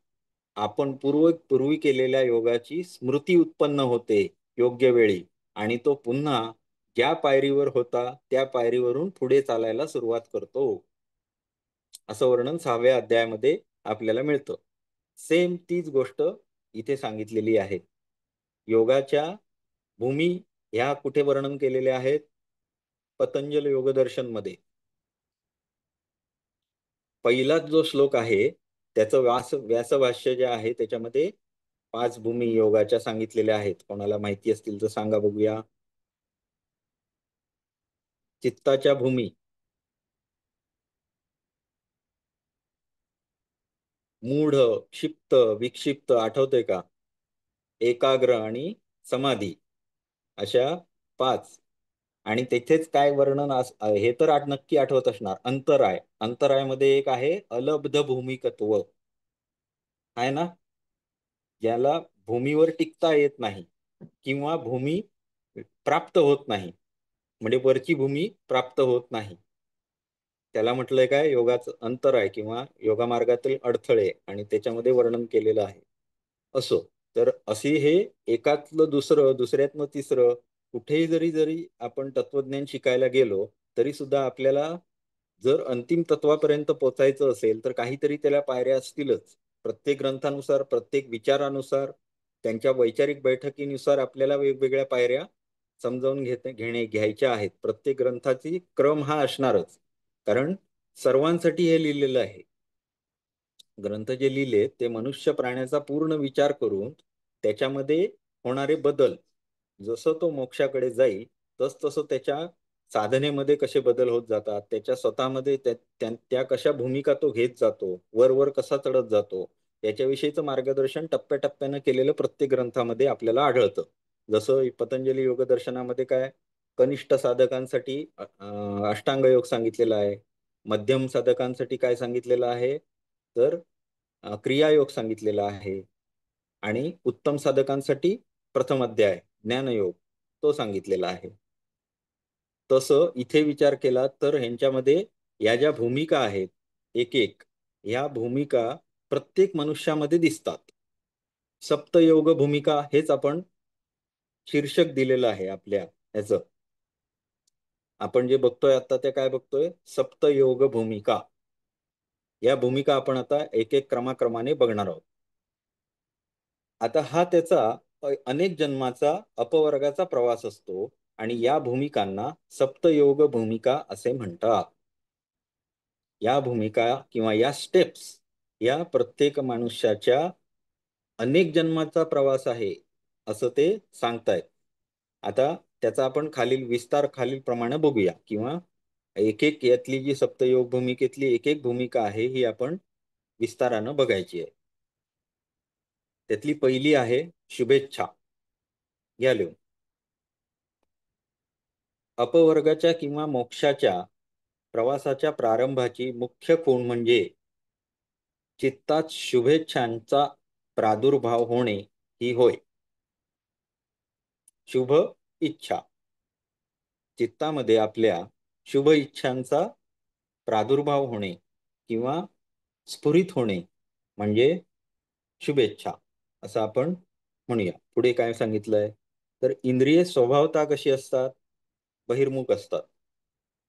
आपण पूर्वी केलेल्या योगाची स्मृती उत्पन्न होते योग्य वेळी, आणि तो पुन्हा ज्या पायरीवर होता त्या पायरीवरून पुढे चालायला सुरुवात करतो, असं वर्णन 6व्या अध्यायामध्ये आपल्याला मिळतं. सेम तीच गोष्ट इथे सांगितलेली आहे. योगाच्या भूमी ह्या कुठे वर्णन केलेल्या आहेत, पतंजल योगदर्शन मध्ये. पहिलाच जो श्लोक आहे त्याचं व्यासभाष्य जे आहे त्याच्यामध्ये 5 भूमी योगाच्या सांगितलेल्या आहेत. कोणाला माहिती असतील तर सांगा बघूया. चित्ताच्या भूमी, मूढ, क्षिप्त, विक्षिप्त, आठवतंय का, एकाग्र आणि समाधी, अशा 5. आणि तेथेच काय वर्णन हे तर नक्की आठवत असणार, अंतराय. अंतराय मध्ये एक आहे अलब्ध भूमिकत्व, आहे ना, ज्याला भूमीवर टिकता येत नाही किंवा भूमी प्राप्त होत नाही, म्हणजे वरची भूमी प्राप्त होत नाही, त्याला म्हटलंय काय, योगाचं अंतर आहे किंवा योगा मार्गातील अडथळे, आणि त्याच्यामध्ये वर्णन केलेलं आहे. असो, तर अशी हे एकातलं दुसरं, दुसऱ्यातलं तिसरं, कुठेही जरी जरी आपण तत्वज्ञान शिकायला गेलो तरी सुद्धा आपल्याला जर अंतिम तत्वापर्यंत पोचायचं असेल तर काहीतरी त्याला पायऱ्या असतीलच. प्रत्येक ग्रंथानुसार, प्रत्येक विचारानुसार, त्यांच्या वैचारिक बैठकीनुसार आपल्याला वेगवेगळ्या पायऱ्या समजावून घ्यायच्या आहेत. प्रत्येक ग्रंथाची क्रम हा असणारच, कारण सर्वांसाठी हे लिहिलेलं आहे. ग्रंथ जे लिहिले ते मनुष्य प्राण्याचा पूर्ण विचार करून त्याच्यामध्ये होणारे बदल, जसं तो मोक्षाकडे जाईल तस तसं त्याच्या साधनेमध्ये कसे बदल होत जातात, त्याच्या स्वतःमध्ये त्या कशा भूमिका तो घेत जातो, वर वर कसा चढत जातो, याच्याविषयीचं मार्गदर्शन टप्प्याटप्प्यानं केलेलं प्रत्येक ग्रंथामध्ये आपल्याला आढळतं. जसं पतंजली योगदर्शनामध्ये काय, कनिष्ठ साधकांसाठी अष्टांग योग सांगितलेला आहे, मध्यम साधकांसाठी काय सांगितलेलं आहे, तर क्रियायोग सांगितलेला आहे, आणि उत्तम साधकांसाठी प्रथम अध्याय ज्ञानयोग तो सांगितलेला आहे. तसं इथे विचार केला तर ह्यांच्यामध्ये या ज्या भूमिका आहेत एक एक, ह्या भूमिका प्रत्येक मनुष्यामध्ये दिसतात. सप्तयोग भूमिका हेच आपण शीर्षक दिलेलं आहे आपल्या ह्याचं. आपण जे बघतोय आता ते काय बघतोय, सप्तयोग भूमिका. या भूमिका आपण आता एक एक क्रमाक्रमाने बघणार आहोत. आता हा त्याचा अनेक जन्माचा अपवर्गाचा प्रवास असतो आणि या भूमिकांना सप्तयोग भूमिका असे म्हणतात. या भूमिका किंवा या स्टेप्स या प्रत्येक मनुष्याच्या अनेक जन्माचा प्रवास आहे असं ते सांगतायत. आता त्याचा आपण विस्तार खालील प्रमाणे बघूया, किंवा एक एक यातली जी सप्तयोग भूमिकेतली एक एक भूमिका आहे ही आपण विस्तारानं बघायची आहे. त्यातली पहिली आहे शुभेच्छा. घ्या लिहून. अपवर्गाच्या किंवा मोक्षाच्या प्रवासाच्या प्रारंभाची मुख्य खूण म्हणजे चित्तात शुभेच्छांचा प्रादुर्भाव होणे ही होय. शुभ इच्छा. चित्तामध्ये आपल्या शुभ इच्छांचा प्रादुर्भाव होणे किंवा स्फुरित होणे म्हणजे शुभेच्छा असं आपण म्हणूया. पुढे काय सांगितलंय, तर इंद्रिय स्वभावतः कशी असतात, बहिर्मुख असतात.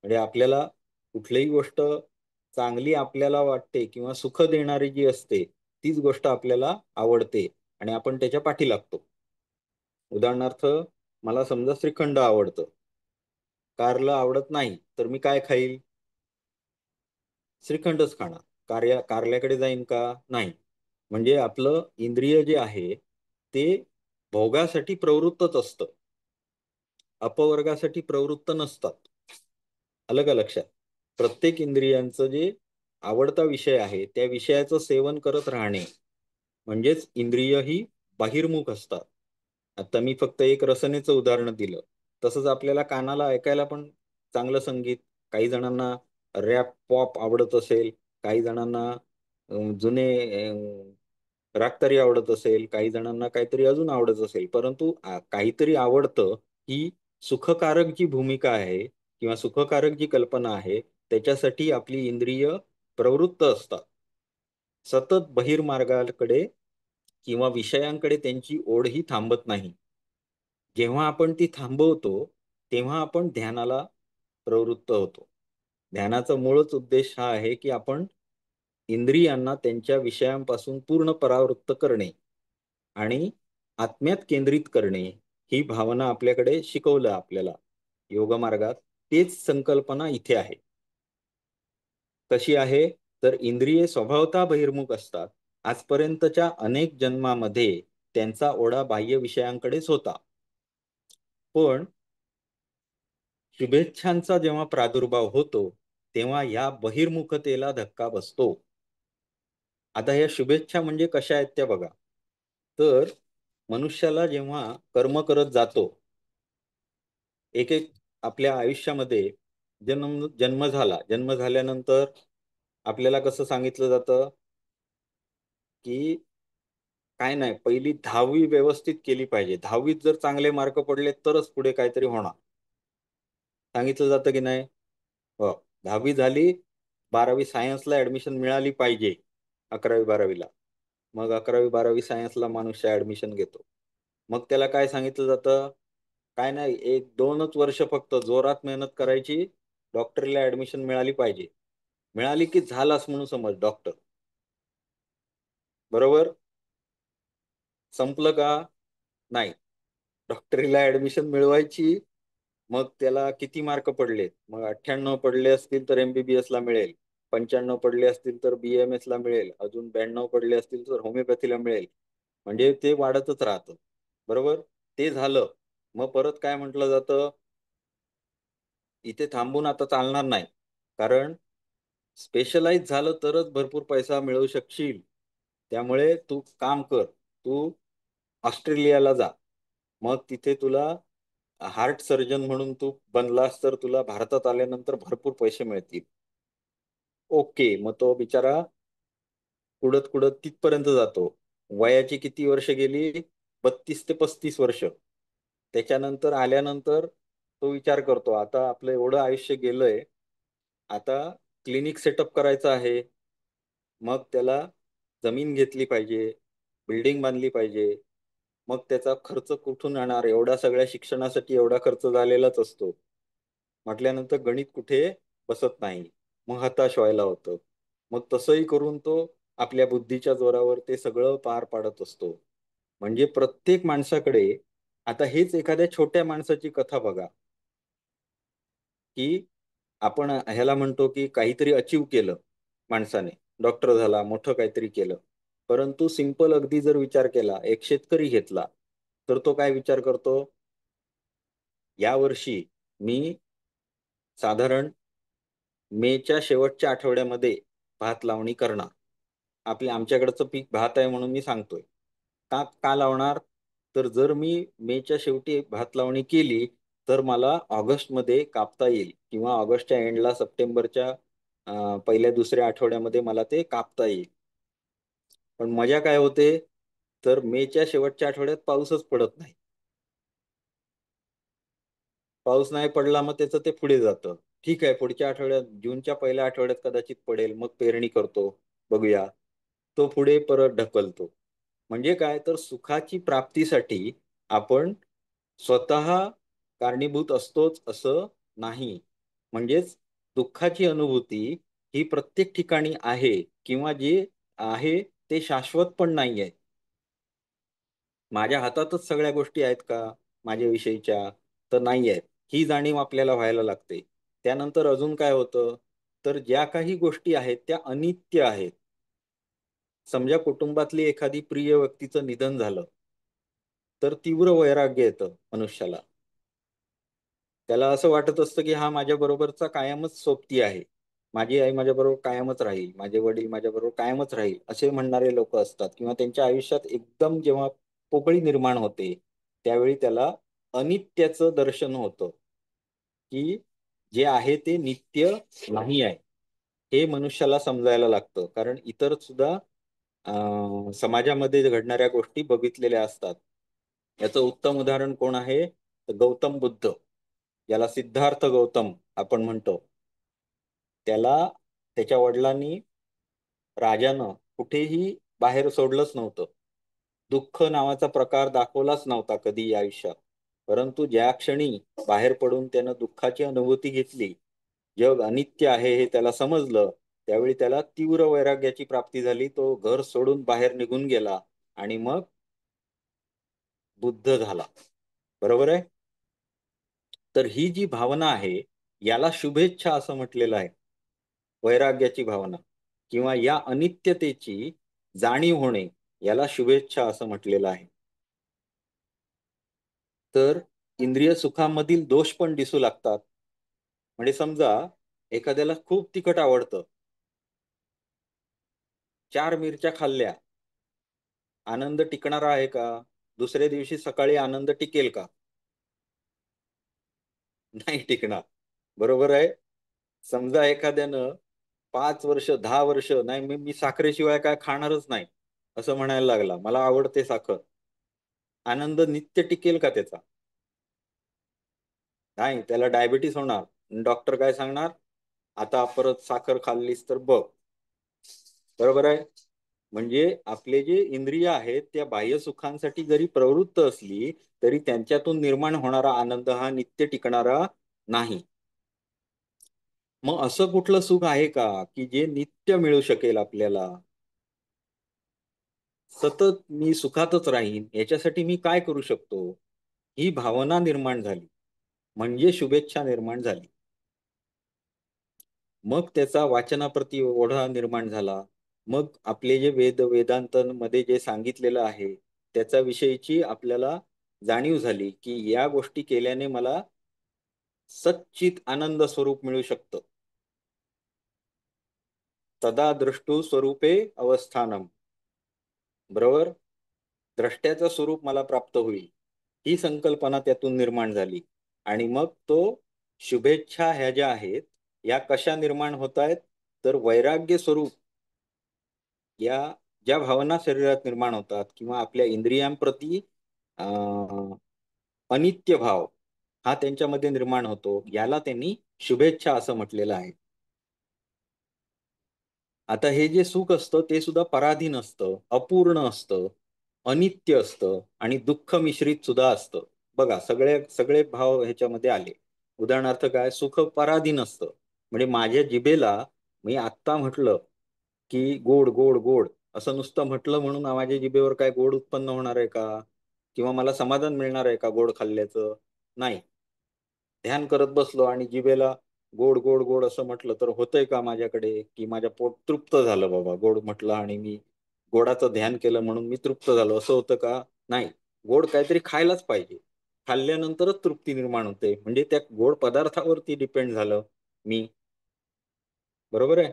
म्हणजे आपल्याला कुठलीही गोष्ट चांगली आपल्याला वाटते किंवा सुख देणारी जी असते तीच गोष्ट आपल्याला आवडते आणि आपण त्याच्या पाठी लागतो. उदाहरणार्थ, मला समजा श्रीखंड आवडतं, कारलं आवडत नाही, तर मी काय खाईल, श्रीखंडच खाणार. कारल्याकडे जाईन का, नाही. म्हणजे आपलं इंद्रिय जे आहे ते भोगासाठी प्रवृत्तच असतं, अपवर्गासाठी प्रवृत्त नसतात. आलं का लक्षात. प्रत्येक इंद्रियांचं जे आवडता विषय आहे त्या विषयाचं सेवन करत राहणे म्हणजेच इंद्रिय ही बाहिर्मुख असतात. आता मी फक्त एक रसनेचं उदाहरण दिलं. तसंच आपल्याला कानाला ऐकायला पण चांगलं संगीत, काही जणांना रॅप पॉप आवडत असेल, काही जणांना जुने रागतारी आवडत असेल, काही जणांना काहीतरी अजून आवडत असेल, परंतु काहीतरी आवडतं ही सुखकारक जी भूमिका आहे किंवा सुखकारक जी कल्पना आहे त्याच्यासाठी आपली इंद्रिय प्रवृत्त असतात. सतत बहिर्मार्गाकडे किंवा विषयांकडे त्यांची ओढ ही थांबत नाही. जेव्हा आपण ती थांबवतो तेव्हा आपण ध्यानाला प्रवृत्त होतो. ध्यानाचा मूळच उद्देश हा आहे की आपण इंद्रियांना त्यांच्या विषयांपासून पूर्ण परावृत्त करणे आणि आत्म्यात केंद्रित करणे ही भावना आपल्याकडे शिकवलं आपल्याला योगमार्गात. तेच संकल्पना इथे आहे. कशी आहे, तर इंद्रिये स्वभावतः बहिर्मुख असतात. आजपर्यंतच्या अनेक जन्मामध्ये त्यांचा ओढा बाह्य विषयांकडेच होता. पण शुभेच्छांचा जेव्हा प्रादुर्भाव होतो तेव्हा या बहिर्मुखतेला धक्का बसतो. आता या शुभेच्छा म्हणजे कशा आहेत त्या बघा. तर मनुष्याला जेव्हा कर्म करत जातो, एक एक आपल्या आयुष्यामध्ये जन्म झाल्यानंतर आपल्याला कसं सांगितलं जातं की काय नाही, पहिली 10वी व्यवस्थित केली पाहिजे, 10वीत जर चांगले मार्क पडले तरच पुढे काहीतरी होणार, सांगितलं जातं की नाही. हो. 10वी झाली, 12वी सायन्सला ऍडमिशन मिळाली पाहिजे, 11वी 12वीला. मग 11वी 12वी सायन्सला मनुष्य ऍडमिशन घेतो. मग त्याला काय सांगितलं जातं, काय नाही, 1-2च वर्ष फक्त जोरात मेहनत करायची, डॉक्टरीला ऍडमिशन मिळाली पाहिजे. मिळाली की झालाच म्हणून समज डॉक्टर. बरोबर. संपलं का, नाही. डॉक्टरीला ऍडमिशन मिळवायची, मग त्याला किती मार्क पडले, मग 98 पडले असतील तर MBBS ला मिळेल, 95 पडले असतील तर BMS ला मिळेल, अजून 92 पडले असतील तर होमिओपॅथीला मिळेल. म्हणजे ते वाढतच राहतं. बरोबर. ते झालं, मग परत काय म्हटलं जातं, इथे थांबून आता चालणार नाही, कारण स्पेशलाइज झालं तरच भरपूर पैसा मिळवू शकशील. त्यामुळे तू काम कर, तू ऑस्ट्रेलियाला जा, मग तिथे तुला हार्ट सर्जन म्हणून तू बनलास तर तुला भारतात आल्यानंतर भरपूर पैसे मिळतील. ओके, मग तो बिचारा कुडत कुडत तिथपर्यंत जातो. वयाची किती वर्ष गेली, 32 ते 35 वर्ष. त्याच्यानंतर आल्यानंतर तो विचार करतो, आता आपलं एवढं आयुष्य गेलंय, आता क्लिनिक सेटअप करायचं आहे. मग त्याला जमीन घेतली पाहिजे, बिल्डिंग बांधली पाहिजे. मग त्याचा खर्च कुठून येणार, एवढ्या सगळ्या शिक्षणासाठी एवढा खर्च झालेलाच असतो. म्हटल्यानंतर गणित कुठे बसत नाही, मग हताश व्हायला होतं. मग तसंही करून तो आपल्या बुद्धीच्या जोरावर ते सगळं पार पाडत असतो. म्हणजे प्रत्येक माणसाकडे, आता हेच एखाद्या छोट्या माणसाची कथा बघा, की आपण ह्याला म्हणतो की काहीतरी अचीव केलं माणसाने, डॉक्टर झाला, मोठं काहीतरी केलं. परंतु सिंपल अगदी जर विचार केला, एक शेतकरी घेतला, तर तो काय विचार करतो, या वर्षी मी साधारण मेच्या शेवटच्या आठवड्यामध्ये भात लावणी करणार. आमच्याकडचं पीक भात आहे म्हणून मी सांगतोय. का का लावणार? तर जर मी मेच्या शेवटी भात लावणी केली, तर मला ऑगस्टमध्ये कापता येईल किंवा ऑगस्टच्या एंडला सप्टेंबरच्या पहिल्या दुसऱ्या आठवड्यामध्ये मला ते कापता येईल. पण मजा काय होते, तर मेच्या शेवटच्या आठवड्यात पाऊसच पडत नाही. पाऊस नाही पडला, मग त्याचं ते पुढे जातं. ठीक आहे, पुढच्या आठवड्यात जूनच्या पहिल्या आठवड्यात कदाचित पडेल, मग पेरणी करतो, बघूया. तो पुढे परत ढकलतो. म्हणजे काय, तर सुखाची प्राप्तीसाठी आपण स्वतः कारणीभूत असतोच असं नाही. म्हणजेच दुःखाची अनुभूती ही प्रत्येक ठिकाणी आहे, किंवा जे आहे ते शाश्वत पण नाही आहे. माझ्या हातातच सगळ्या गोष्टी आहेत का माझ्याविषयीच्या? तर नाही आहेत. ही जाणीव आपल्याला व्हायला लागते. त्यानंतर अजून काय होतं, तर ज्या काही गोष्टी आहेत त्या अनित्य आहेत. समजा कुटुंबातली एखादी प्रिय व्यक्तीचं निधन झालं, तर तीव्र वैराग्य येतं मनुष्याला. त्याला असं वाटत असतं की हा माझ्या बरोबरचा कायमच सोबती आहे, माझी आई माझ्या बरोबर कायमच राहील, माझे वडील माझ्या बरोबर कायमच राहील, असे म्हणणारे लोक असतात. किंवा त्यांच्या आयुष्यात एकदम जेव्हा पोकळी निर्माण होते, त्यावेळी त्याला अनित्याचं दर्शन होतं, की जे आहे ते नित्य नाही आहे. हे मनुष्याला समजायला लागतं, कारण इतर सुद्धा समाजामध्ये घडणाऱ्या गोष्टी बघितलेल्या असतात. याचं उत्तम उदाहरण कोण आहे, तर गौतम बुद्ध, याला सिद्धार्थ गौतम आपण म्हणतो. त्याला त्याच्या वडिलांनी, राजानं कुठेही बाहेर सोडलंच नव्हतं. दुःख नावाचा प्रकार दाखवलाच नव्हता कधी आयुष्यात. परंतु ज्या क्षणी बाहेर पडून त्यानं दुःखाची अनुभूती घेतली, जग अनित्य आहे हे त्याला समजलं, त्यावेळी त्याला तीव्र वैराग्याची प्राप्ती झाली. तो घर सोडून बाहेर निघून गेला आणि मग बुद्ध झाला. बरोबर आहे? तर ही जी भावना आहे, याला शुभेच्छा असं म्हटलेलं आहे. वैराग्याची भावना किंवा या अनित्यतेची जाणीव होणे, याला शुभेच्छा असं म्हटलेलं आहे. तर इंद्रिय सुखामधील दोष पण दिसू लागतात. म्हणजे समजा एखाद्याला खूप तिखट आवडतं, 4 मिरच्या खाल्ल्या, आनंद टिकणारा आहे का? दुसऱ्या दिवशी सकाळी आनंद टिकेल का? नाही टिकणार. बरोबर आहे. समजा एखाद्यानं 5 वर्ष 10 वर्ष, नाही मी मी साखरेशिवाय काय खाणारच नाही असं म्हणायला लागला, मला आवडते साखर, आनंद नित्य टिकेल का त्याचा? नाही, त्याला डायबिटीस होणार. डॉक्टर काय सांगणार, आता परत साखर खाल्लीस तर बघ. बरोबर आहे. म्हणजे आपले जे इंद्रिय आहेत त्या बाह्य सुखांसाठी जरी प्रवृत्त असली, तरी त्यांच्यातून निर्माण होणारा आनंद हा नित्य टिकणारा नाही. मग असं कुठलं सुख आहे का की जे नित्य मिळू शकेल आपल्याला? सतत मी सुखातच राहीन याच्यासाठी मी काय करू शकतो? ही भावना निर्माण झाली, म्हणजे शुभेच्छा निर्माण झाली. मग त्याचा वाचनाप्रती ओढा निर्माण झाला. मग आपले जे वेदांतांमध्ये जे सांगितलेलं आहे त्याच्या विषयीची आपल्याला जाणीव झाली, की या गोष्टी केल्याने मला सच्चित आनंद स्वरूप मिळू शकतं. तदा द्रष्टू स्वरूपे अवस्थानम. बरोबर, द्रष्ट्याचं स्वरूप मला प्राप्त होईल, ही संकल्पना त्यातून निर्माण झाली. आणि मग तो शुभेच्छा ह्या ज्या आहेत, या कशा निर्माण होत आहेत, तर वैराग्य स्वरूप या ज्या भावना शरीरात निर्माण होतात किंवा आपल्या इंद्रियांप्रती अं, अनित्य भाव हा त्यांच्यामध्ये निर्माण होतो, याला त्यांनी शुभेच्छा असं म्हटलेलं आहे. आता हे जे सुख असतं ते सुद्धा पराधीन असतं, अपूर्ण असतं, अनित्य असतं आणि दुःख मिश्रित सुद्धा असतं. बघा, सगळे सगळे भाव ह्याच्यामध्ये आले. उदाहरणार्थ काय, सुख पराधीन असतं. म्हणजे माझ्या जिभेला मी आत्ता म्हटलं की गोड गोड गोड असं नुसतं म्हटलं म्हणून माझ्या जिभेवर काय गोड उत्पन्न होणार आहे का, किंवा मला समाधान मिळणार आहे का गोड खाल्ल्याचं? नाही. ध्यान करत बसलो आणि जिभेला गोड गोड गोड असं म्हटलं तर होतंय का माझ्याकडे, की माझ्या पोट तृप्त झालं, बाबा गोड म्हटलं आणि मी गोडाचं ध्यान केलं म्हणून मी तृप्त झालो, असं होतं का? नाही. गोड काहीतरी खायलाच पाहिजे. खाल्ल्यानंतरच तृप्ती निर्माण होते. म्हणजे त्या गोड पदार्थावरती डिपेंड झालं मी. बरोबर आहे?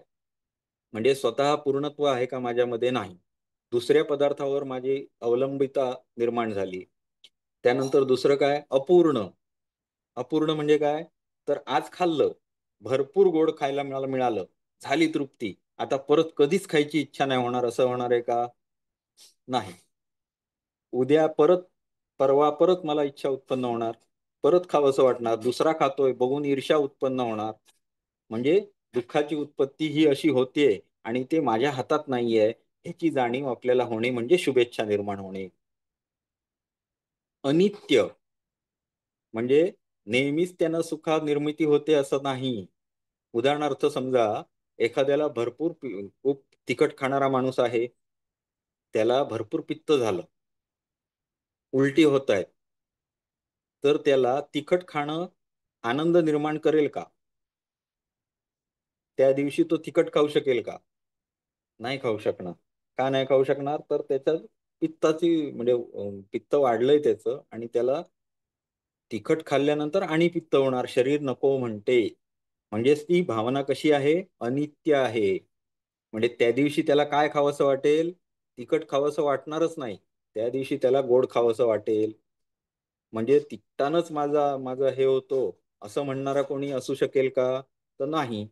म्हणजे स्वतः पूर्णत्व आहे का माझ्यामध्ये? नाही. दुसऱ्या पदार्थावर माझी अवलंबिता निर्माण झाली. त्यानंतर दुसरं काय? अपूर्ण. अपूर्ण म्हणजे काय? तर आज खाल्लं, भरपूर गोड खायला मला मिळालं, झाली तृप्ती. आता परत कधीच खायची इच्छा नाही होणार, असं होणार आहे का? नाही. उद्या परत, परवा परत मला इच्छा उत्पन्न होणार, परत खावंसं वाटणार, दुसरा खातोय बघून ईर्ष्या उत्पन्न होणार. म्हणजे दुःखाची उत्पत्ती ही अशी होतीये आणि ते माझ्या हातात नाहीये ह्याची जाणीव आपल्याला होणे म्हणजे शुभेच्छा निर्माण होणे. अनित्य म्हणजे नेहमीच त्यानं सुखा निर्मिती होते असं नाही. उदाहरणार्थ समजा एखाद्याला भरपूर खूप तिखट खाणारा माणूस आहे, त्याला भरपूर पित्त झालं, उलटी होत आहेत, तर त्याला तिखट खाणं आनंद निर्माण करेल का? त्या दिवशी तो तिखट खाऊ शकेल का? नाही खाऊ शकणार. का नाही खाऊ शकणार? तर त्याच्यात पित्ताची म्हणजे पित्त वाढलंय त्याचं आणि त्याला तिखट खाल्ल्यानंतर आणि पित्त होणार, शरीर नको म्हणते. म्हणजेच ती भावना कशी आहे? अनित्य आहे. म्हणजे त्या दिवशी त्याला काय खावंसं वाटेल? तिखट खावंसं वाटणारच नाही. त्या दिवशी त्याला गोड खावंसं वाटेल. म्हणजे तिखटानंच माझं हे होतो असं म्हणणारा कोणी असू शकेल का? तर नाही.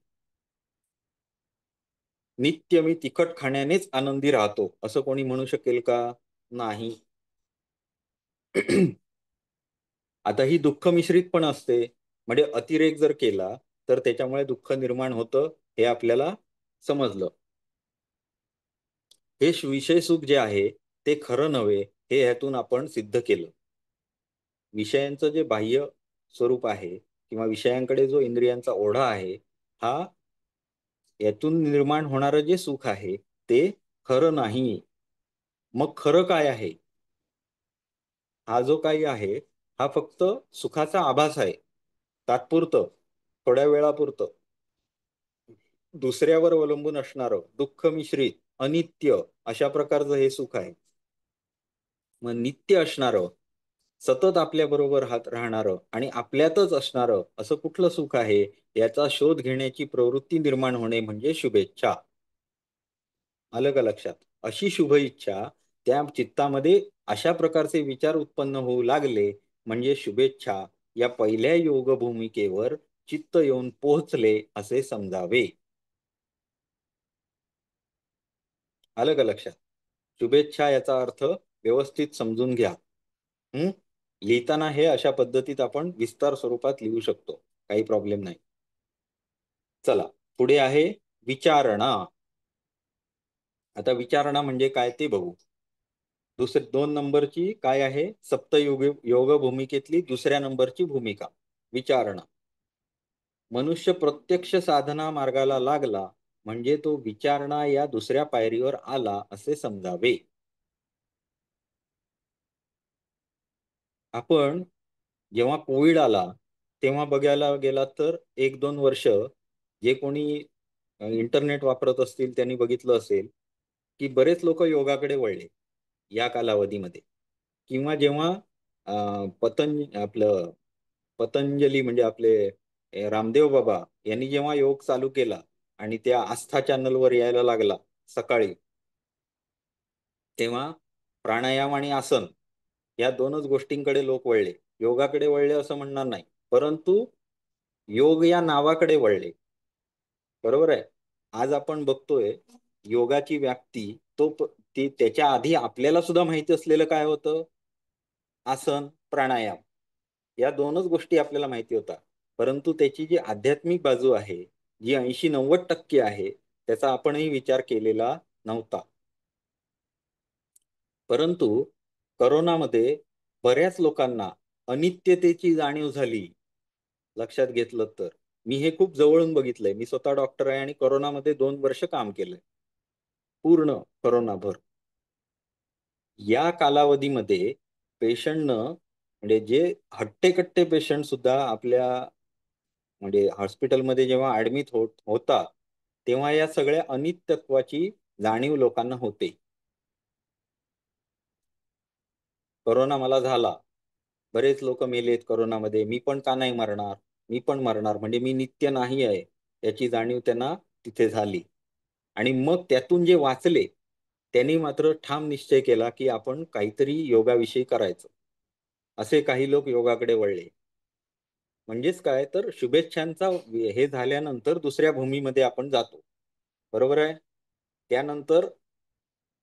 नित्य मी तिखट खाण्यानेच आनंदी राहतो असं कोणी म्हणू शकेल का? नाही. आता ही दुःख मिश्रित पण असते. म्हणजे अतिरेक जर केला तर त्याच्यामुळे दुःख निर्माण होतं, हे आपल्याला समजलं. हे विषय सुख जे आहे ते खरं नव्हे, हे ह्यातून आपण सिद्ध केलं. विषयांचं जे बाह्य स्वरूप आहे किंवा विषयांकडे जो इंद्रियांचा ओढा आहे, हा यातून निर्माण होणारं जे सुख आहे ते खरं नाही. मग खरं काय आहे? हा जो काही आहे हा फक्त सुखाचा आभास आहे, तात्पुरतं, थोड्या वेळापुरतं. दुसऱ्यावर अवलंबून असणारं दुःख मिश्रित अनित्य अशा प्रकारचं हे सुख आहे. मग नित्य असणारं, सतत आपल्या बरोबर हात राहणारं आणि आपल्यातच असणारं असं कुठलं सुख आहे, याचा शोध घेण्याची प्रवृत्ती निर्माण होणे म्हणजे शुभेच्छा. आलं का लक्षात? अशी शुभ इच्छा त्या चित्तामध्ये अशा प्रकारचे विचार उत्पन्न होऊ लागले म्हणजे शुभेच्छा या पहिल्या योग भूमिकेवर चित्त येऊन पोहोचले असे समजावे. आलं का लक्षात? शुभेच्छा याचा अर्थ व्यवस्थित समजून घ्या. हं? लिहिताना हे अशा पद्धतीत आपण विस्तार स्वरूपात लिहू शकतो, काही प्रॉब्लेम नाही. चला पुढे आहे विचारणा. आता विचारणा म्हणजे काय ते बघू. दुसरी 2 नंबरची काय आहे? सप्तयोग योग भूमिकेतली दुसऱ्या नंबरची भूमिका विचारणा. मनुष्य प्रत्यक्ष साधना मार्गाला लागला म्हणजे तो विचारणा या दुसऱ्या पायरीवर आला असे समजावे. आपण जेव्हा कोविड आला तेव्हा बघायला गेला तर 1-2 वर्ष जे कोणी इंटरनेट वापरत असतील त्यांनी बघितलं असेल की बरेच लोक योगाकडे वळले या कालावधीमध्ये. किंवा जेव्हा आपलं पतंजली म्हणजे आपले रामदेव बाबा यांनी जेव्हा योग चालू केला आणि त्या आस्था चॅनलवर यायला लागला सकाळी, तेव्हा प्राणायाम आणि आसन या 2च गोष्टींकडे लोक वळले. योगाकडे वळले असं म्हणणार नाही, परंतु योग या नावाकडे वळले. बरोबर आहे. आज आपण बघतोय योगाची व्याप्ती ती त्याच्या आधी आपल्याला सुद्धा माहिती असलेलं काय होतं? आसन, प्राणायाम या 2च गोष्टी आपल्याला माहिती होता. परंतु त्याची जी आध्यात्मिक बाजू आहे, जी 80-90% आहे, त्याचा आपणही विचार केलेला नव्हता. परंतु करोनामध्ये बऱ्याच लोकांना अनित्यतेची जाणीव झाली. लक्षात घेतलं तर मी हे खूप जवळून बघितलंय. मी स्वतः डॉक्टर आहे आणि कोरोनामध्ये 2 वर्ष काम केलंय, पूर्ण कोरोनाभर. या कालावधीमध्ये पेशंटनं, म्हणजे जे हट्टेकट्टे पेशंट सुद्धा आपल्या म्हणजे हॉस्पिटलमध्ये जेव्हा ऍडमिट होता, तेव्हा या सगळ्या अनित्यत्वाची जाणीव लोकांना होते. कोरोना मला झाला, बरेच लोक मेलेत कोरोनामध्ये, मी पण का नाही मरणार, मी पण मरणार, म्हणजे मी नित्य नाही आहे, याची जाणीव त्यांना तिथे झाली. आणि मग त्यातून जे वाचले त्यांनी मात्र ठाम निश्चय केला की आपण काहीतरी योगाविषयी करायचं. असे काही लोक योगाकडे वळले. म्हणजेच काय तर शुभेच्छांचा हे झाल्यानंतर दुसऱ्या भूमीमध्ये आपण जातो, बरोबर आहे. त्यानंतर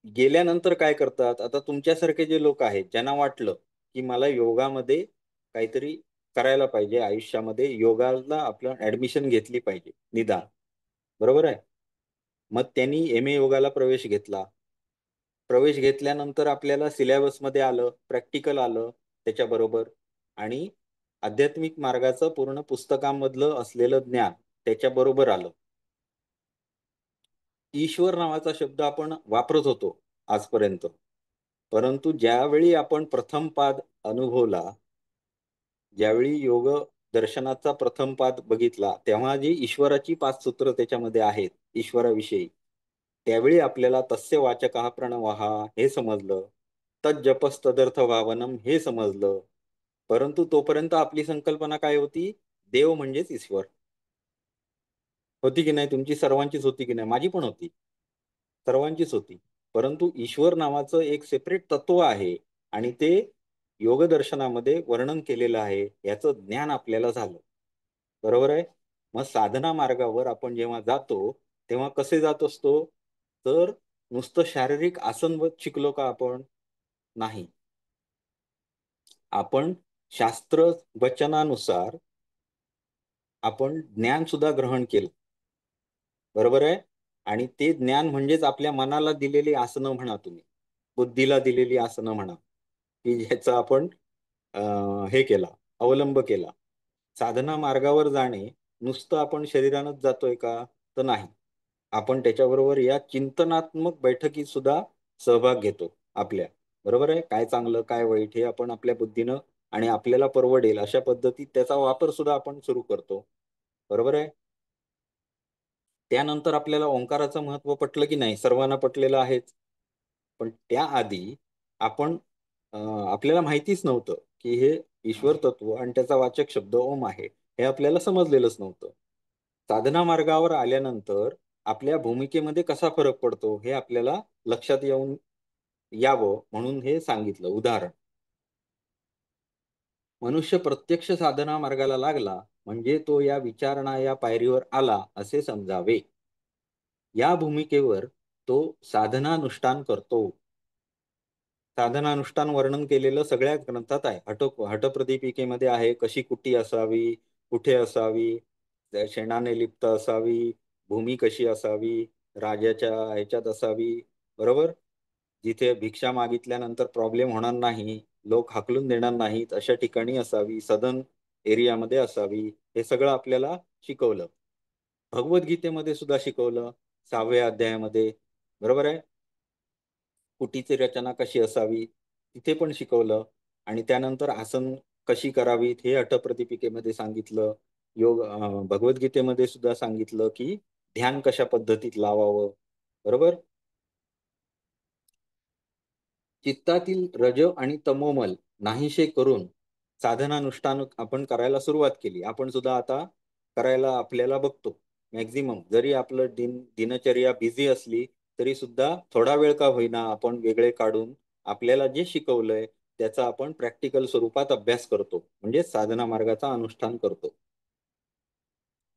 गेल्यानंतर काय करतात, आता तुमच्यासारखे जे लोक आहेत ज्यांना वाटलं की मला योगामध्ये काहीतरी करायला पाहिजे आयुष्यामध्ये, योगाला आपलं ऍडमिशन घेतली पाहिजे निदान, बरोबर आहे. मग त्यांनी MA योगाला प्रवेश घेतला. प्रवेश घेतल्यानंतर आपल्याला सिलेबसमध्ये आलं, प्रॅक्टिकल आलं त्याच्याबरोबर, आणि आध्यात्मिक मार्गाचं पूर्ण पुस्तकांमधलं असलेलं ज्ञान त्याच्याबरोबर आलं. ईश्वर नावाचा शब्द आपण वापरत होतो आजपर्यंत, परंतु ज्यावेळी आपण प्रथम पाद अनुभवला, ज्यावेळी योग दर्शनाचा प्रथम पाद बघितला, तेव्हा जी ईश्वराची 5 सूत्र त्याच्यामध्ये आहेत ईश्वराविषयी, त्यावेळी आपल्याला तस्य वाचकः प्रणवः हे समजलं, तज्जपस्तदर्थ भावनम हे समजलं. परंतु तोपर्यंत आपली संकल्पना काय होती, देव म्हणजेच ईश्वर. होती की नाही, तुमची सर्वांचीच होती की नाही, माझी पण होती, सर्वांचीच होती. परंतु ईश्वर नावाचं एक सेपरेट तत्व आहे आणि ते योगदर्शनामध्ये वर्णन केलेलं आहे, याचं ज्ञान आपल्याला झालं, बरोबर आहे. मग साधना मार्गावर आपण जेव्हा जातो तेव्हा कसे जात असतो, तर नुसतं शारीरिक आसन शिकलो का आपण, नाही. आपण शास्त्र वचनानुसार आपण ज्ञान सुद्धा ग्रहण केलं, बरोबर आहे. आणि ते ज्ञान म्हणजेच आपल्या मनाला दिलेली आसनं म्हणा, तुम्ही बुद्धीला दिलेली आसनं म्हणा, की ज्याचा आपण हे केला, अवलंब केला. साधना मार्गावर जाणे नुसतं आपण शरीरानंच जातोय का, तर नाही. आपण त्याच्याबरोबर या चिंतनात्मक बैठकीत सुद्धा सहभाग घेतो आपल्या, बरोबर आहे. काय चांगलं काय वाईट हे आपण आपल्या बुद्धीनं आणि आपल्याला परवडेल अशा पद्धतीत त्याचा वापर सुद्धा आपण सुरू करतो, बरोबर आहे. त्यानंतर आपल्याला ओंकाराचं महत्व पटलं की नाही, सर्वांना पटलेलं आहेच. पण त्याआधी आपण अ, आपल्याला माहितीच नव्हतं की हे ईश्वर तत्व आणि त्याचा वाचक शब्द ओम आहे, हे आपल्याला समजलेलंच नव्हतं. साधना मार्गावर आल्यानंतर आपल्या भूमिकेमध्ये कसा फरक पडतो हे आपल्याला लक्षात येऊन यावं म्हणून हे सांगितलं उदाहरण. मनुष्य प्रत्यक्ष साधना मार्गाला लागला म्हणजे तो या विचारणा या पायरीवर आला असे समजावे. या भूमिकेवर तो साधनानुष्ठान करतो. साधनानुष्ठान वर्णन केलेलं सगळ्या ग्रंथात आहे. हठप्रदीपिकेमध्ये आहे, कशी कुटी असावी, कुठे असावी, शेणाने लिप्त असावी, भूमी कशी असावी, राजाच्या ह्याच्यात असावी, बरोबर. जिथे भिक्षा मागितल्यानंतर प्रॉब्लेम होणार नाही, लोक हाकलून देणार नाहीत, अशा ठिकाणी असावी, सदन एरियामध्ये असावी, हे सगळं आपल्याला शिकवलं. भगवद्गीतेमध्ये सुद्धा शिकवलं 6व्या अध्यायामध्ये, बरोबर आहे. कुटीची रचना कशी असावी तिथे पण शिकवलं. आणि त्यानंतर आसन कशी करावीत हे अठप्रदीपिकेमध्ये सांगितलं. भगवद्गीतेमध्ये सुद्धा सांगितलं की ध्यान कशा पद्धतीत लावावं, बरोबर. चित्तातील रज आणि तमोमल नाहीसे करून साधनानुष्ठान आपण करायला सुरुवात केली. आपण सुद्धा आता करायला आपल्याला बघतो. मॅक्झिमम जरी आपलं दिनचर्या बिझी असली तरी सुद्धा थोडा वेळ का होईना आपण वेगळे काढून आपल्याला जे शिकवलंय त्याचा आपण प्रॅक्टिकल स्वरूपात अभ्यास करतो, म्हणजे साधना मार्गाचा अनुष्ठान करतो.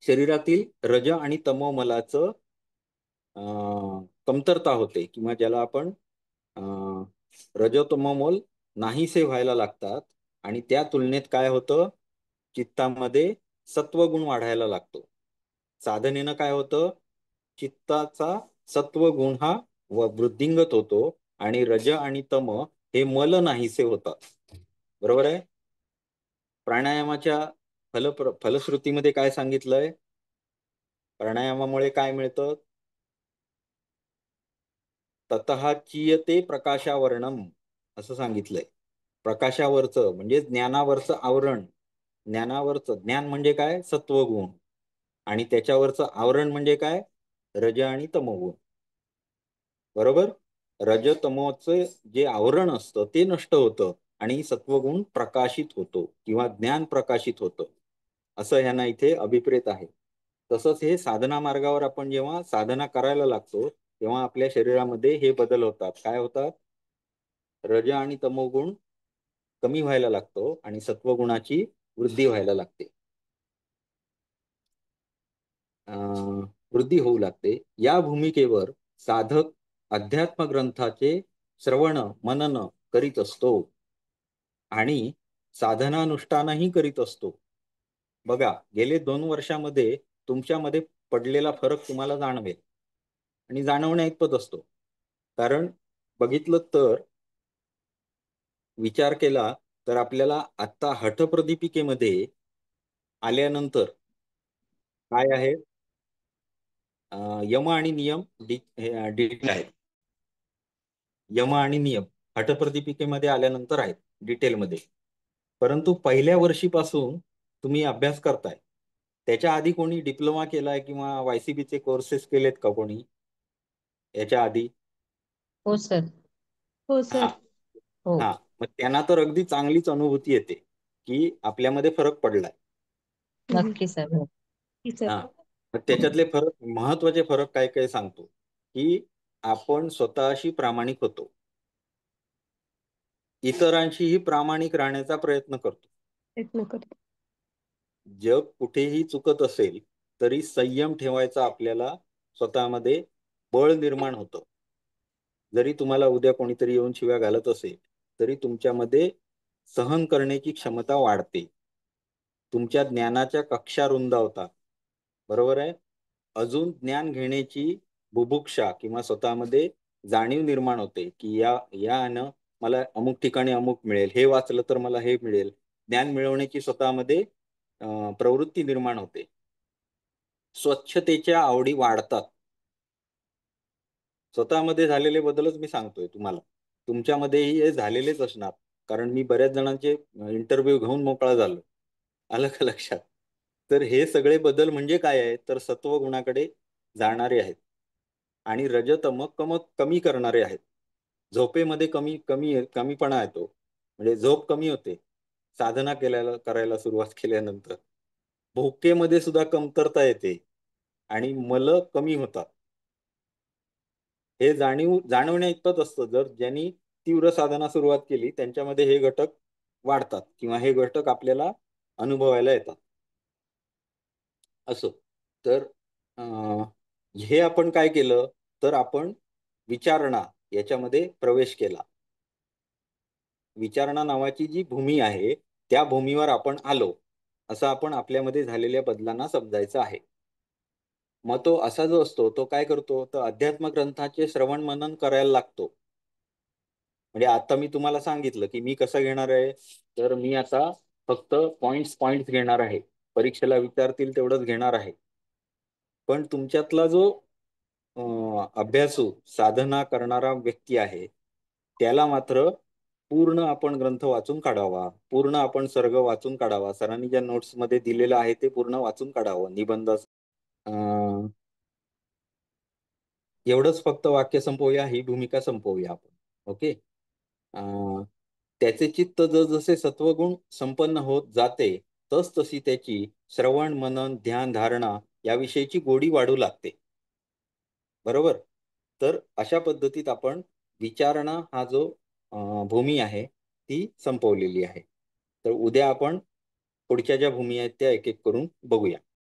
शरीरातील रज आणि तमोमलाचं कमतरता होते किंवा ज्याला आपण रजोतमोल नाहीसे व्हायला लागतात. आणि त्या तुलनेत काय होतं, चित्तामध्ये सत्वगुण वाढायला लागतो. साधनेनं काय होतं, चित्ताचा सत्वगुण हा वृद्धिंगत होतो आणि रज आणि तम हे मल नाहीसे होतात, बरोबर आहे. प्राणायामाच्या फलश्रुतीमध्ये काय सांगितलंय? प्राणायामामुळे काय मिळतं? ततः चीयते प्रकाशावरणम असं सांगितलंय. प्रकाशावरचं म्हणजे ज्ञानावरचं आवरण. ज्ञान म्हणजे काय? सत्वगुण. आणि त्याच्यावरचं आवरण म्हणजे काय? रज आणि तमोगुण. बरोबर? रज तमोचं जे आवरण असतं ते नष्ट होतं आणि सत्वगुण प्रकाशित होतो किंवा ज्ञान प्रकाशित होतं, असं ह्यांना इथे अभिप्रेत आहे. तसंच हे साधना मार्गावर आपण जेव्हा साधना करायला लागतो तेव्हा आपल्या शरीरामध्ये हे बदल होतात. काय होतात? रज आणि तमोगुण कमी व्हायला लागतो आणि सत्वगुणाची वृद्धी व्हायला लागते. वृद्धी होऊ लागते. या भूमिकेवर साधक अध्यात्म ग्रंथाचे श्रवण मनन करीत असतो आणि साधनानुष्ठानही करीत असतो. बघा, गेले 2 वर्षामध्ये तुमच्यामध्ये पडलेला फरक तुम्हाला जाणवेल आणि जाणवण्या इतपत असतो. कारण बघितलं तर, विचार केला तर आपल्याला आता हठप्रदीपिकेमध्ये आल्यानंतर काय आहे? यम आणि नियम डिटेल आहेत. यम आणि नियम हठप्रदीपिकेमध्ये आल्यानंतर आहेत डिटेलमध्ये. परंतु पहिल्या वर्षीपासून तुम्ही अभ्यास करताय. त्याच्या आधी कोणी डिप्लोमा केलाय किंवा वायसीबीचे कोर्सेस केलेत का कोणी याच्या आधी? हो सर. हो हा सर. हो. हा मग त्यांना तर अगदी चांगलीच अनुभूती येते की आपल्यामध्ये फरक पडलाय. नक्की सर. हो. सर. हा मग त्याच्यातले फरक, महत्वाचे फरक काय काय सांगतो की आपण स्वतःशी प्रामाणिक होतो, इतरांशीही प्रामाणिक राहण्याचा प्रयत्न करतो. प्रयत्न करतो. जग कुठेही चुकत असेल तरी संयम ठेवायचा आपल्याला स्वतःमध्ये बळ निर्माण होतं. जरी तुम्हाला उद्या कोणीतरी येऊन शिव्या घालत असेल तरी तुमच्यामध्ये सहन करण्याची क्षमता वाढते. तुमच्या ज्ञानाच्या कक्षा रुंदावतात. बरोबर आहे? अजून ज्ञान घेण्याची बुभुक्षा किंवा स्वतःमध्ये जाणीव निर्माण होते की यानं मला अमुक ठिकाणी अमुक मिळेल, हे वाचलं तर मला हे मिळेल. ज्ञान मिळवण्याची स्वतःमध्ये प्रवृत्ती निर्माण होते. स्वच्छतेच्या आवडी वाढतात. स्वतःमध्ये झालेले बदलच मी सांगतोय तुम्हाला. तुमच्यामध्येही हे झालेलेच असणार. कारण मी बऱ्याच जणांचे इंटरव्ह्यू घेऊन मोकळा झालो. आलं का लक्षात? तर हे सगळे बदल म्हणजे काय आहे? तर सत्वगुणाकडे जाणारे आहेत आणि रजतम कमी करणारे आहेत. झोपेमध्ये कमीपणा येतो. म्हणजे झोप कमी होते साधना करायला सुरुवात केल्यानंतर. भुकेमध्ये सुद्धा कमतरता येते आणि मल कमी होतात. हे जाणवण्या इतपत असतं. जर ज्यांनी तीव्र साधना सुरुवात केली त्यांच्यामध्ये हे घटक वाढतात किंवा हे घटक आपल्याला अनुभवायला येतात. असो तर हे आपण काय केलं तर आपण विचारणा याच्यामध्ये प्रवेश केला. विचारणा नावाची जी भूमी आहे त्या भूमीवर आपण आलो असं आपण आपल्यामध्ये झालेल्या बदलांना समजायचं आहे. मग तो असा जो असतो तो काय करतो तर अध्यात्म ग्रंथाचे श्रवण मनन करायला लागतो. म्हणजे आता मी तुम्हाला सांगितलं की मी कसं घेणार आहे, तर मी आता फक्त पॉइंट्स घेणार आहे. परीक्षेला विचारतील तेवढंच घेणार आहे. पण तुमच्यातला जो अभ्यासू साधना करणारा व्यक्ती आहे त्याला मात्र पूर्ण आपण ग्रंथ वाचून काढावा, पूर्ण आपण सर्ग वाचून काढावा, सरांनी ज्या नोट्स मध्ये दिलेलं आहे ते पूर्ण वाचून काढावं. निबंध एवढंच फक्त वाक्य संपवूया, ही भूमिका संपवूया आपण. ओके. त्याचे चित्त जसे सत्वगुण संपन्न होत जाते तशी त्याची श्रवण मनन ध्यान धारणा याविषयीची गोडी वाढू लागते. बरोबर? तर अशा पद्धतीत आपण विचारणा हा जो भूमी आहे ती संपवलेली आहे. तर उद्या आपण पुढच्या ज्या भूमी आहेत त्या एक एक करून बघूया.